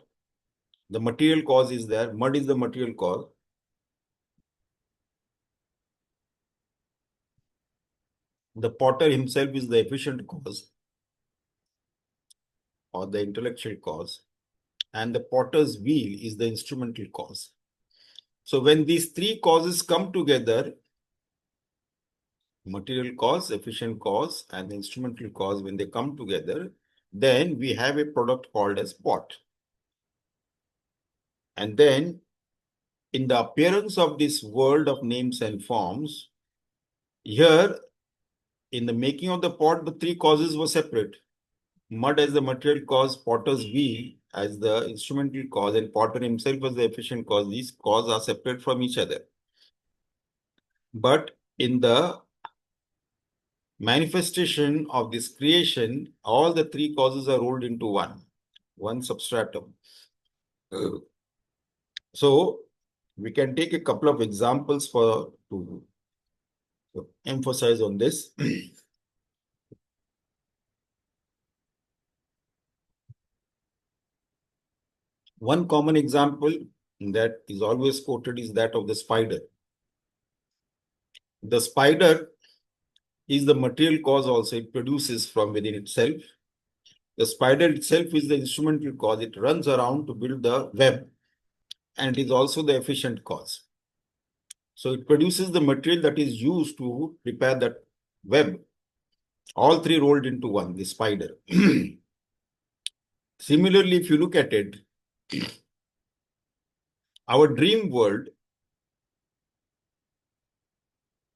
the material cause is there. Mud is the material cause. The potter himself is the efficient cause or the intellectual cause. And the potter's wheel is the instrumental cause. So when these three causes come together, material cause, efficient cause, and the instrumental cause, when they come together, then we have a product called as pot. And then in the appearance of this world of names and forms, here in the making of the pot, the three causes were separate. Mud as the material cause, potter's wheel as the instrumental cause, and potter himself as the efficient cause. These causes are separate from each other. But in the manifestation of this creation, all the three causes are rolled into one substratum. So we can take a couple of examples to emphasize on this. One common example that is always quoted is that of the spider. The spider is the material cause also. It produces from within itself. The spider itself is the instrumental cause. It runs around to build the web, and it is also the efficient cause. So it produces the material that is used to prepare that web. All three rolled into one, the spider. Similarly, if you look at it, our dream world.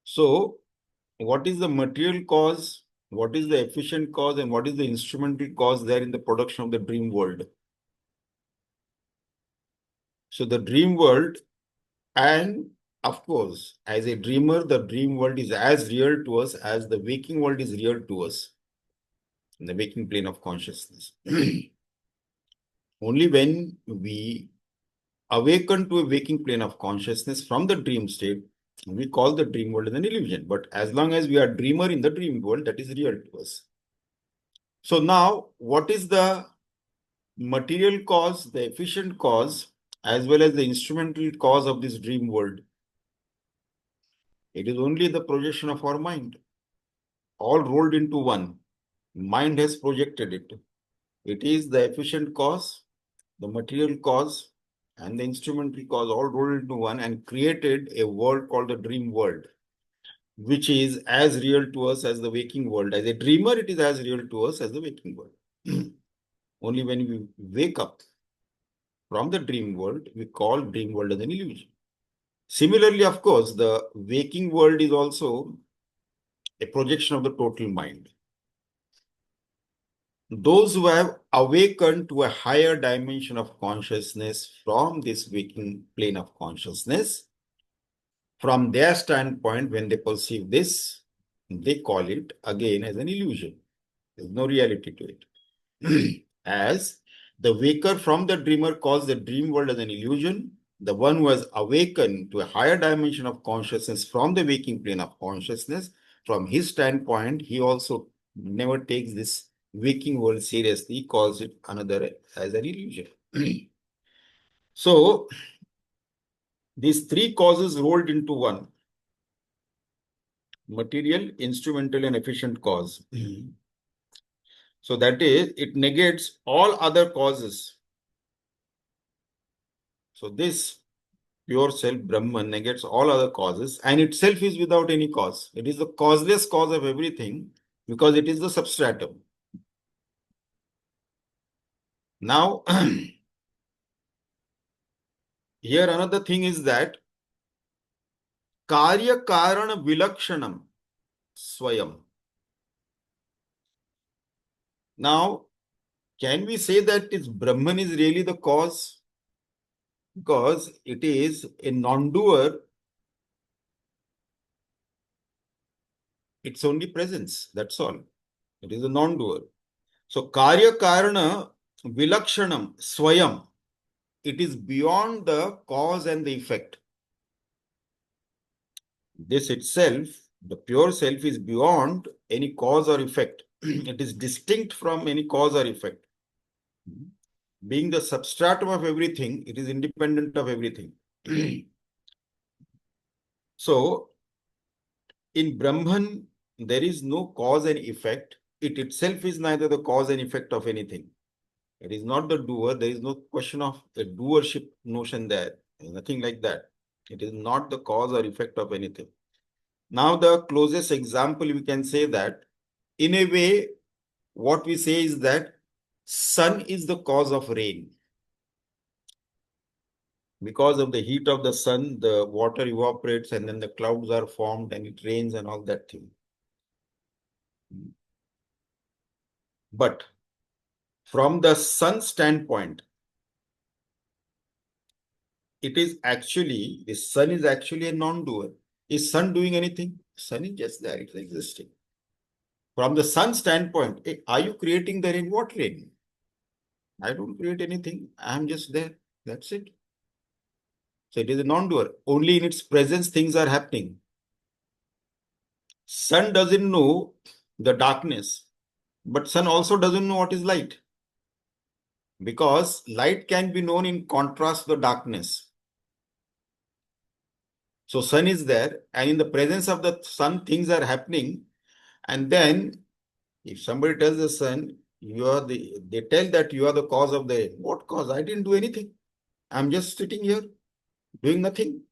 So what is the material cause? What is the efficient cause? And what is the instrumental cause there in the production of the dream world? So the dream world, and of course, as a dreamer, the dream world is as real to us as the waking world is real to us in the waking plane of consciousness. Only when we awaken to a waking plane of consciousness from the dream state, we call the dream world an illusion. But as long as we are dreamer in the dream world, that is real to us. So now, what is the material cause, the efficient cause, as well as the instrumental cause of this dream world? It is only the projection of our mind, all rolled into one. Mind has projected it. It is the efficient cause, the material cause, and the instrumental cause all rolled into one and created a world called the dream world, which is as real to us as the waking world. As a dreamer, it is as real to us as the waking world. Only when we wake up from the dream world, we call dream world as an illusion. Similarly, of course, the waking world is also a projection of the total mind. Those who have awakened to a higher dimension of consciousness from this waking plane of consciousness, from their standpoint, when they perceive this, they call it again as an illusion. There's no reality to it. As the waker from the dreamer calls the dream world as an illusion, the one who has awakened to a higher dimension of consciousness from the waking plane of consciousness, from his standpoint, he also never takes this waking world seriously, he calls it another as an illusion. So, these three causes rolled into one: material, instrumental, and efficient cause. So that is, it negates all other causes. So this pure self, Brahman, negates all other causes and itself is without any cause. It is the causeless cause of everything because it is the substratum. Now, here another thing is that Karya Karana Vilakshanam Swayam. Now, can we say that Brahman is really the cause? Because it is a non-doer, it's only presence, that's all. It is a non-doer. So, Karya Karana Vilakshanam Swayam, it is beyond the cause and the effect. This itself, the pure self, is beyond any cause or effect. It is distinct from any cause or effect. Being the substratum of everything, it is independent of everything. So, in Brahman, there is no cause and effect. It itself is neither the cause and effect of anything. It is not the doer. There is no question of a doership notion there. Nothing like that. It is not the cause or effect of anything. Now, the closest example we can say that, in a way, what we say is that sun is the cause of rain. Because of the heat of the sun, the water evaporates and then the clouds are formed and it rains and all that thing. But from the sun standpoint, it is actually, the sun is actually a non-doer. Is sun doing anything? Sun is just there, it's existing. From the sun standpoint, are you creating the rain? What rain? I don't create anything. I'm just there. That's it. So it is a non-doer. Only in its presence things are happening. Sun doesn't know the darkness, but sun also doesn't know what is light. Because light can be known in contrast to the darkness. So sun is there, and in the presence of the sun, things are happening. And then if somebody tells the sun, they tell that you are the cause of the, what cause? I didn't do anything. I'm just sitting here doing nothing.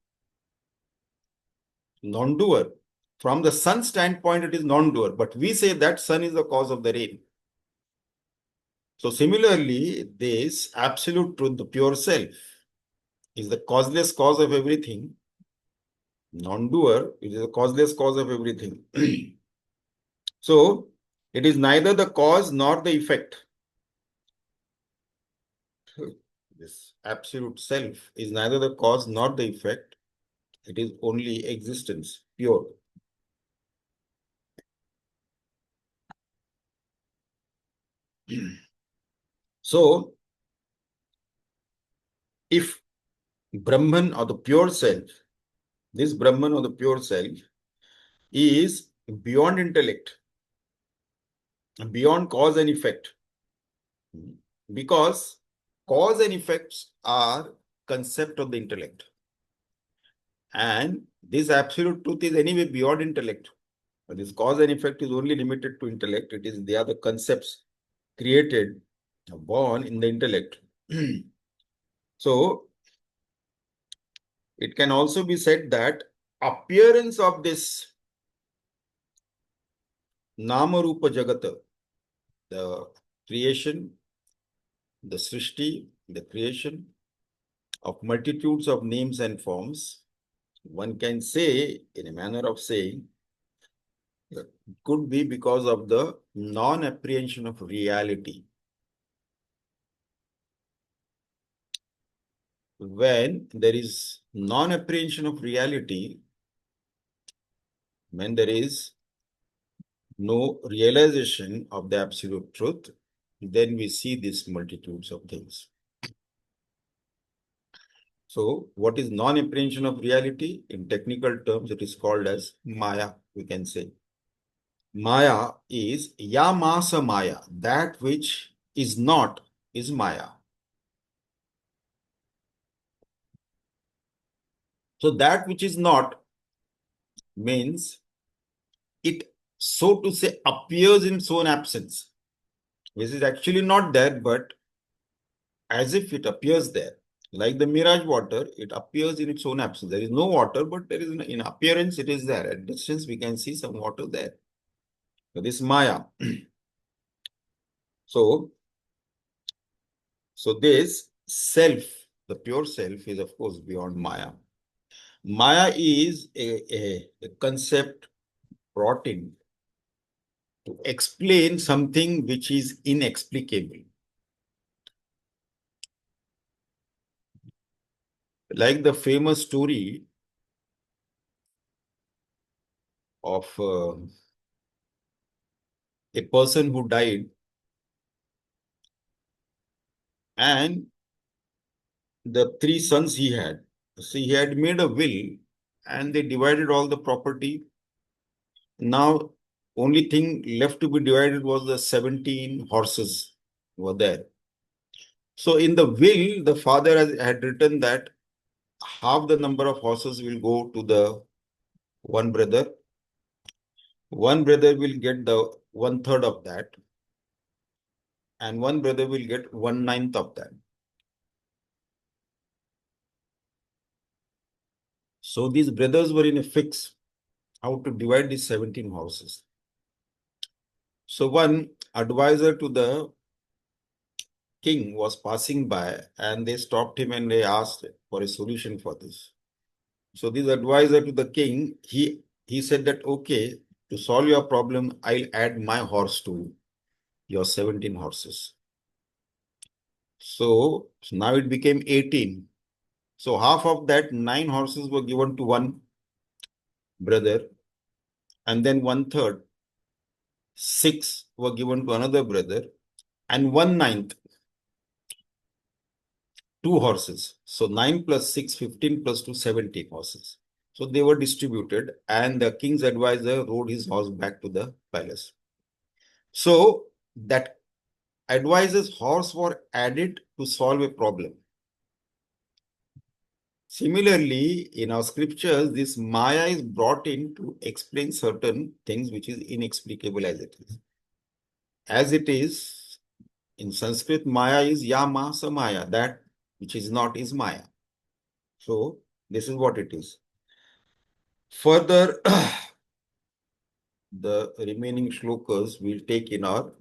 Non-doer. From the sun standpoint, it is non-doer, but we say that sun is the cause of the rain. So similarly, this absolute truth, the pure self, is the causeless cause of everything. Non-doer, it is the causeless cause of everything. So it is neither the cause nor the effect. This absolute self is neither the cause nor the effect. It is only existence, pure. So, if Brahman or the pure self, this Brahman or the pure self is beyond intellect, beyond cause and effect, because cause and effects are concept of the intellect. And this absolute truth is anyway beyond intellect. But this cause and effect is only limited to intellect. It is, they are the concepts created, born in the intellect. So, it can also be said that appearance of this Nama Rupa Jagata, the creation, the Srishti, the creation of multitudes of names and forms, one can say, in a manner of saying, it could be because of the non-apprehension of reality. When there is non-apprehension of reality, when there is no realization of the absolute truth, then we see these multitudes of things. So, what is non-apprehension of reality? In technical terms, it is called as Maya, we can say. Maya is Yamasa Maya. That which is not is Maya. So, that which is not means it, so to say, appears in its own absence, which is actually not there, but as if it appears there. Like the mirage water, it appears in its own absence. There is no water, but there is in appearance it is there. At distance we can see some water there. So this Maya. So, this self, the pure self, is of course beyond Maya. Maya is a concept brought in to explain something which is inexplicable. Like the famous story of a person who died and the three sons he had. So he had made a will and they divided all the property. Now, only thing left to be divided was the 17 horses were there. So in the will, the father had written that half the number of horses will go to the one brother. One brother will get the 1/3 of that, and one brother will get 1/9 of that. So these brothers were in a fix how to divide these 17 horses. So one advisor to the king was passing by and they stopped him and they asked for a solution for this. So this advisor to the king, he said that, okay, to solve your problem, I'll add my horse to your 17 horses. So now it became 18. So half of that 9 horses were given to one brother, and then 1/3, 6 were given to another brother, and 1/9, 2 horses. So 9 plus 6, 15 plus 2, 17 horses. So they were distributed, and the king's advisor rode his horse back to the palace. So that advisor's horse were added to solve a problem. Similarly, in our scriptures, this Maya is brought in to explain certain things which is inexplicable as it is. As it is, in Sanskrit, Maya is Yama Samaya, that which is not is Maya. So, this is what it is. Further, the remaining shlokas we'll take in our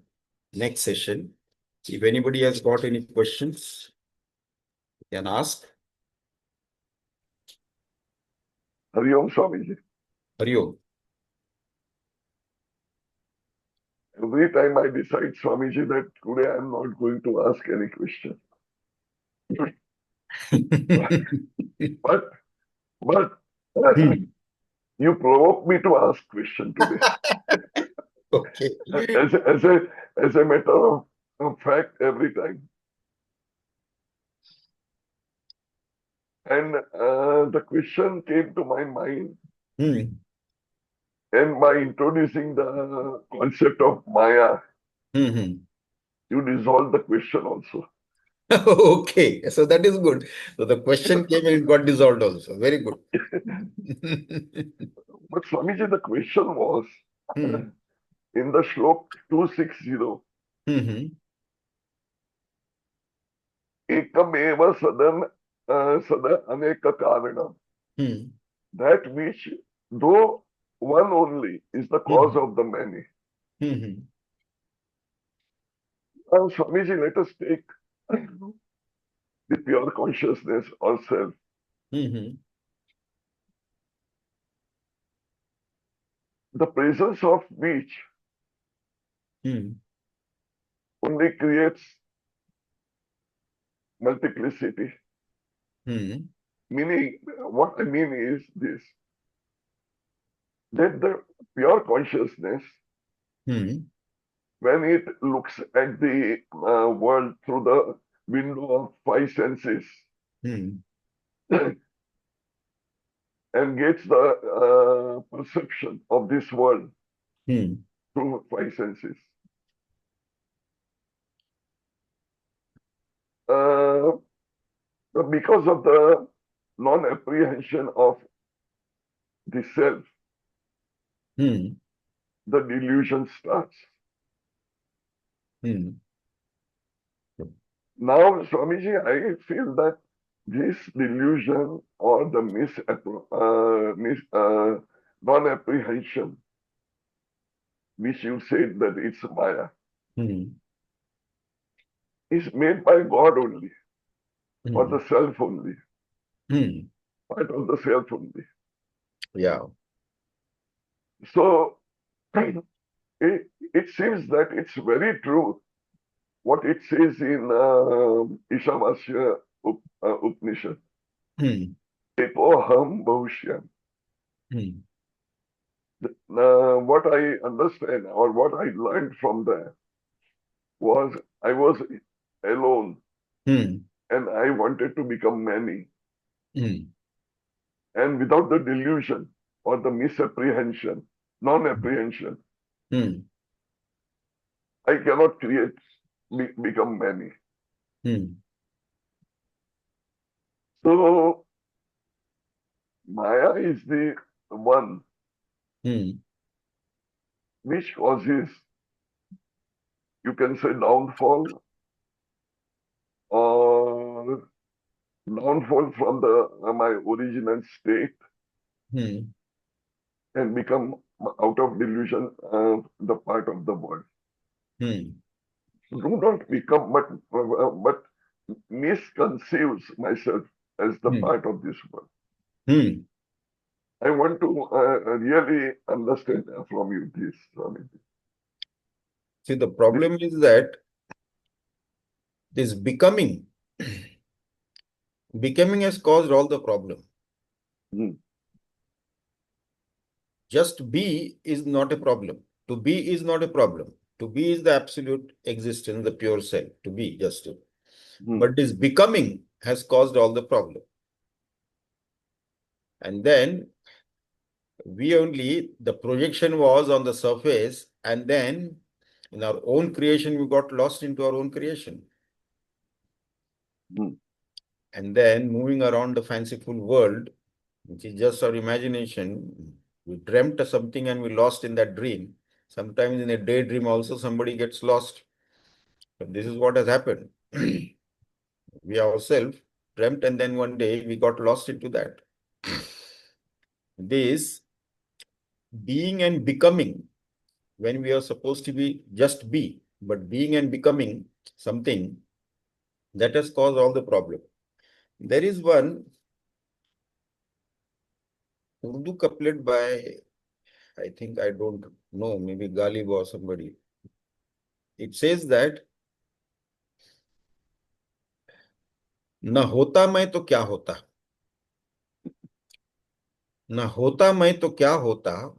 next session. If anybody has got any questions, you can ask. Hari Om Swamiji. Hari Om. Every time I decide, Swamiji, that today I'm not going to ask any question. But you provoke me to ask question today. Okay. As a matter of fact, every time. And the question came to my mind, and by introducing the concept of Maya, you dissolve the question also. Okay, so that is good. So the question came and it got dissolved also. Very good. But Swamiji, the question was in the Shlok 260, Ekam sadam sada aneka karanam. That which, though one only, is the cause of the many. Swamiji, let us take the pure consciousness ourselves. The presence of which only creates multiplicity. Meaning, what I mean is this, that the pure consciousness, when it looks at the world through the window of 5 senses, and gets the perception of this world through 5 senses. Because of the non-apprehension of the self, the delusion starts. Now, Swamiji, I feel that this delusion or the non-apprehension, which you said that it's Maya, is made by God only, or the self only, part of the self only. Yeah. So it seems that it's very true what it says in Ishavasya Upanishad. Epoham Bhushyam. What I understand or what I learned from there was I was alone and I wanted to become many. And without the delusion or the misapprehension, non-apprehension, I cannot become many. So Maya is the one which causes, you can say, downfall or downfall from my original state and become out of delusion the part of the world. Do not become, but misconceives myself as the part of this world. I want to really understand from you this, Swamiji. See, the problem is that this becoming has caused all the problem. Just be is not a problem. To be is not a problem. To be is the absolute existence, the pure self. To be, just to. But this becoming has caused all the problem. And then the projection was on the surface, and then in our own creation, we got lost into our own creation. And then moving around the fanciful world, which is just our imagination, we dreamt of something and we lost in that dream. Sometimes in a daydream also somebody gets lost. But this is what has happened. We ourselves dreamt and then one day we got lost into that. This being and becoming, when we are supposed to be just be, but being and becoming something, that has caused all the problem. There is one Urdu couplet by, I think, I don't know, maybe Ghalib or somebody. It says that न होता मैं तो क्या होता, न होता मैं तो क्या होता,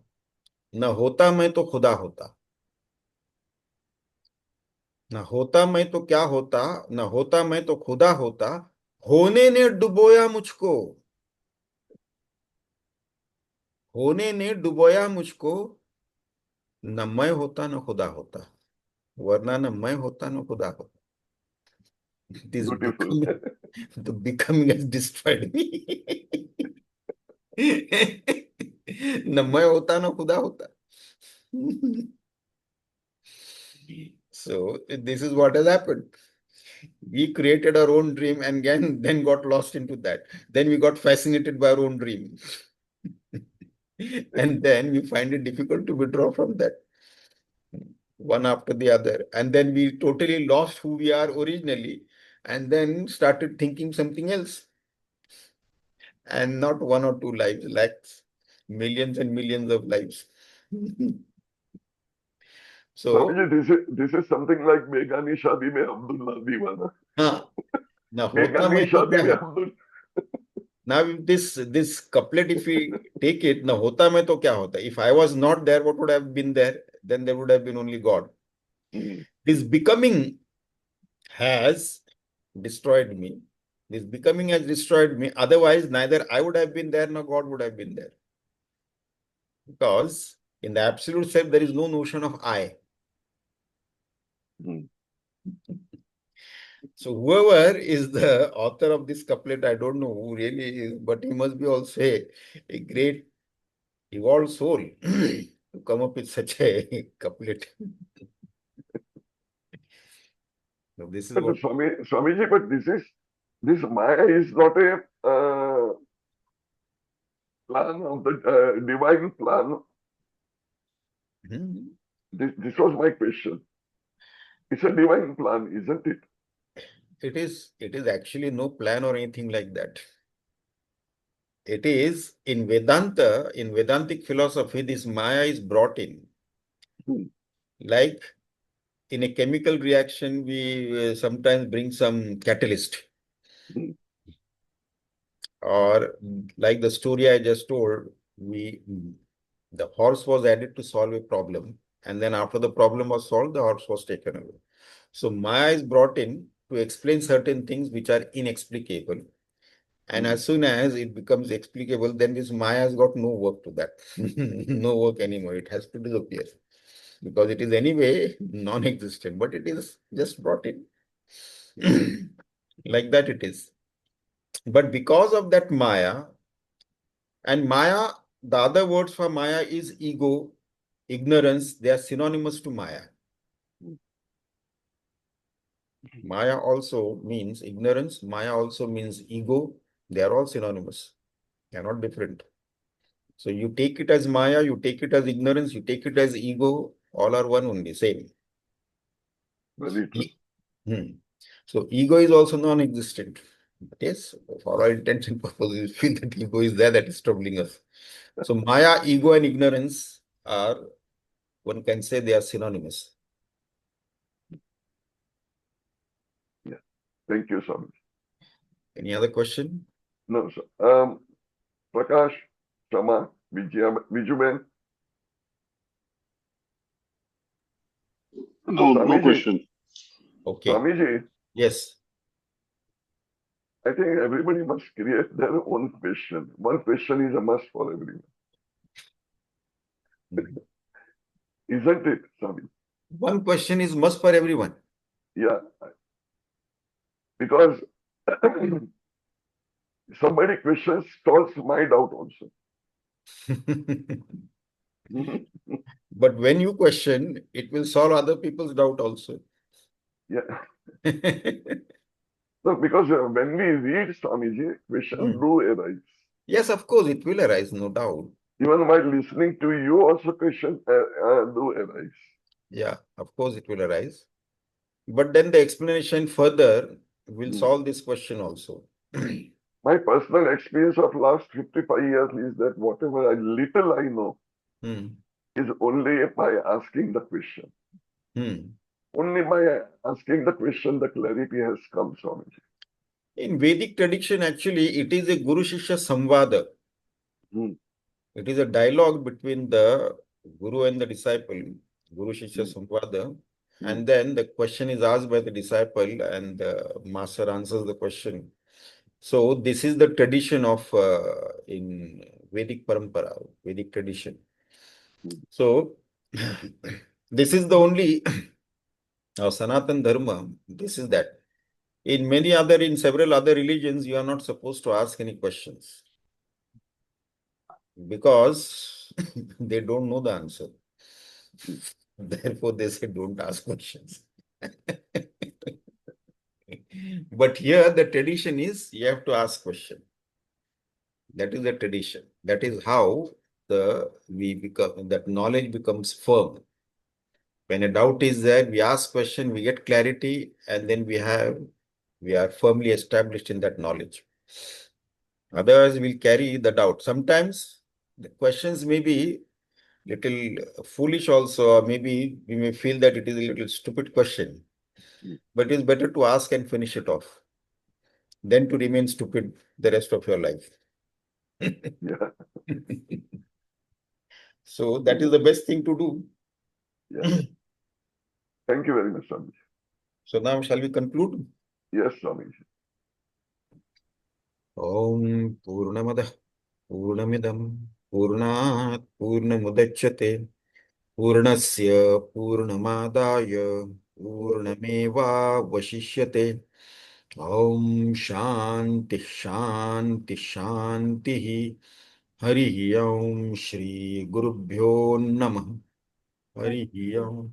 न होता मैं तो खुदा होता, न होता मैं तो क्या होता, न होता मैं तो खुदा होता, होने ने डुबोया मुझको, होने ने डुबोया मुझको, न मैं होता न खुदा होता, वरना न मैं होता न खुदा होता. This Beautiful. becoming, the becoming has destroyed me. न मैं होता न खुदा होता. So this is what has happened. We created our own dream and then got lost into that. Then we got fascinated by our own dream. And then we find it difficult to withdraw from that, one after the other. And then we totally lost who we are originally and then started thinking something else. And not one or two lives, lakhs, millions and millions of lives. So, Swamiji, this is something like Begani Shadi mein Abdullah Diwana. ना होता Begani मैं तो Shadi क्या mein है. Abdullah. Now, if this couplet, if we take it, na hota mein to kya hota? If I was not there, what would have been there? Then there would have been only God. This becoming has destroyed me. This becoming has destroyed me. Otherwise, neither I would have been there, nor God would have been there. Because in the absolute self, there is no notion of I. So whoever is the author of this couplet, I don't know who really is, but he must be also a great evolved soul to come up with such a couplet. So this is But what. Swamiji, but this is this Maya is not a plan of the divine plan. Hmm. This was my question. It's a divine plan, isn't it? It is actually no plan or anything like that. It is in Vedanta, in Vedantic philosophy, this Maya is brought in. Hmm. Like in a chemical reaction, we sometimes bring some catalyst. Hmm. Or like the story I just told, we the horse was added to solve a problem, and then after the problem was solved, the horse was taken away. So Maya is brought in to explain certain things which are inexplicable. And Hmm. as soon as it becomes explicable, then this Maya has got no work to that. No work anymore. It has to disappear because it is anyway non-existent, but it is just brought in. Like that it is. But because of that Maya, and Maya, the other words for Maya is ego, ignorance, they are synonymous to Maya. Maya also means ignorance, Maya also means ego. They are all synonymous. They are not different. So you take it as Maya, you take it as ignorance, you take it as ego, all are one only, same. Very true. E- Hmm. So ego is also non-existent. But yes, for all intents and purposes, we feel that ego is there that is troubling us. So Maya, ego, and ignorance are, one can say they are synonymous. Yeah. Thank you, Swami. Any other question? No, sir. Prakash, Shama, Vijuben. No, no Swamiji, question. Okay. Swamiji, Yes. I think everybody must create their own question. One question is a must for everyone. Mhm. Isn't it, Swami? One question is must for everyone. Yeah, because somebody questions stalls my doubt also. Mhm. But when you question, it will solve other people's doubt also. Yeah. So because when we read Swamiji, questions Hmm. do arise. Yes, of course, it will arise, no doubt. Even while listening to you, also questions do arise. Yeah, of course, it will arise. But then the explanation further will Hmm. solve this question also. My personal experience of last 55 years is that whatever little I know Hmm. is only by asking the question. Hmm. Only by asking the question, the clarity has come, Swamiji. In Vedic tradition, actually, it is a Guru Shishya Samvada. Hmm. It is a dialogue between the Guru and the disciple, Guru Shishya Hmm. Samvada. Hmm. And then the question is asked by the disciple, and the master answers the question. So, this is the tradition of in Vedic Parampara, Vedic tradition. Hmm. So, this is the only Sanatan Dharma. This is that. In several other religions, you are not supposed to ask any questions because they don't know the answer. Therefore, they say don't ask questions. But here the tradition is you have to ask question. That is the tradition. That is how the we become that knowledge becomes firm. When a doubt is there, we ask question, we get clarity, and then we are firmly established in that knowledge. Otherwise, we'll carry the doubt. Sometimes the questions may be little foolish also, or maybe we may feel that it is a little stupid question, Hmm. but it's better to ask and finish it off than to remain stupid the rest of your life. Yeah. So that is the best thing to do. Yeah. Thank you very much, Swamiji. So now shall we conclude? Yes, Swamiji. Om Purnamada Purnamidam Purnat Purnamudachyate Purnasya Purnamadaya Purnameva Vashishyate Om Shanti Shanti Shanti Hari Om Shri Gurubhyo Namah Hari Om.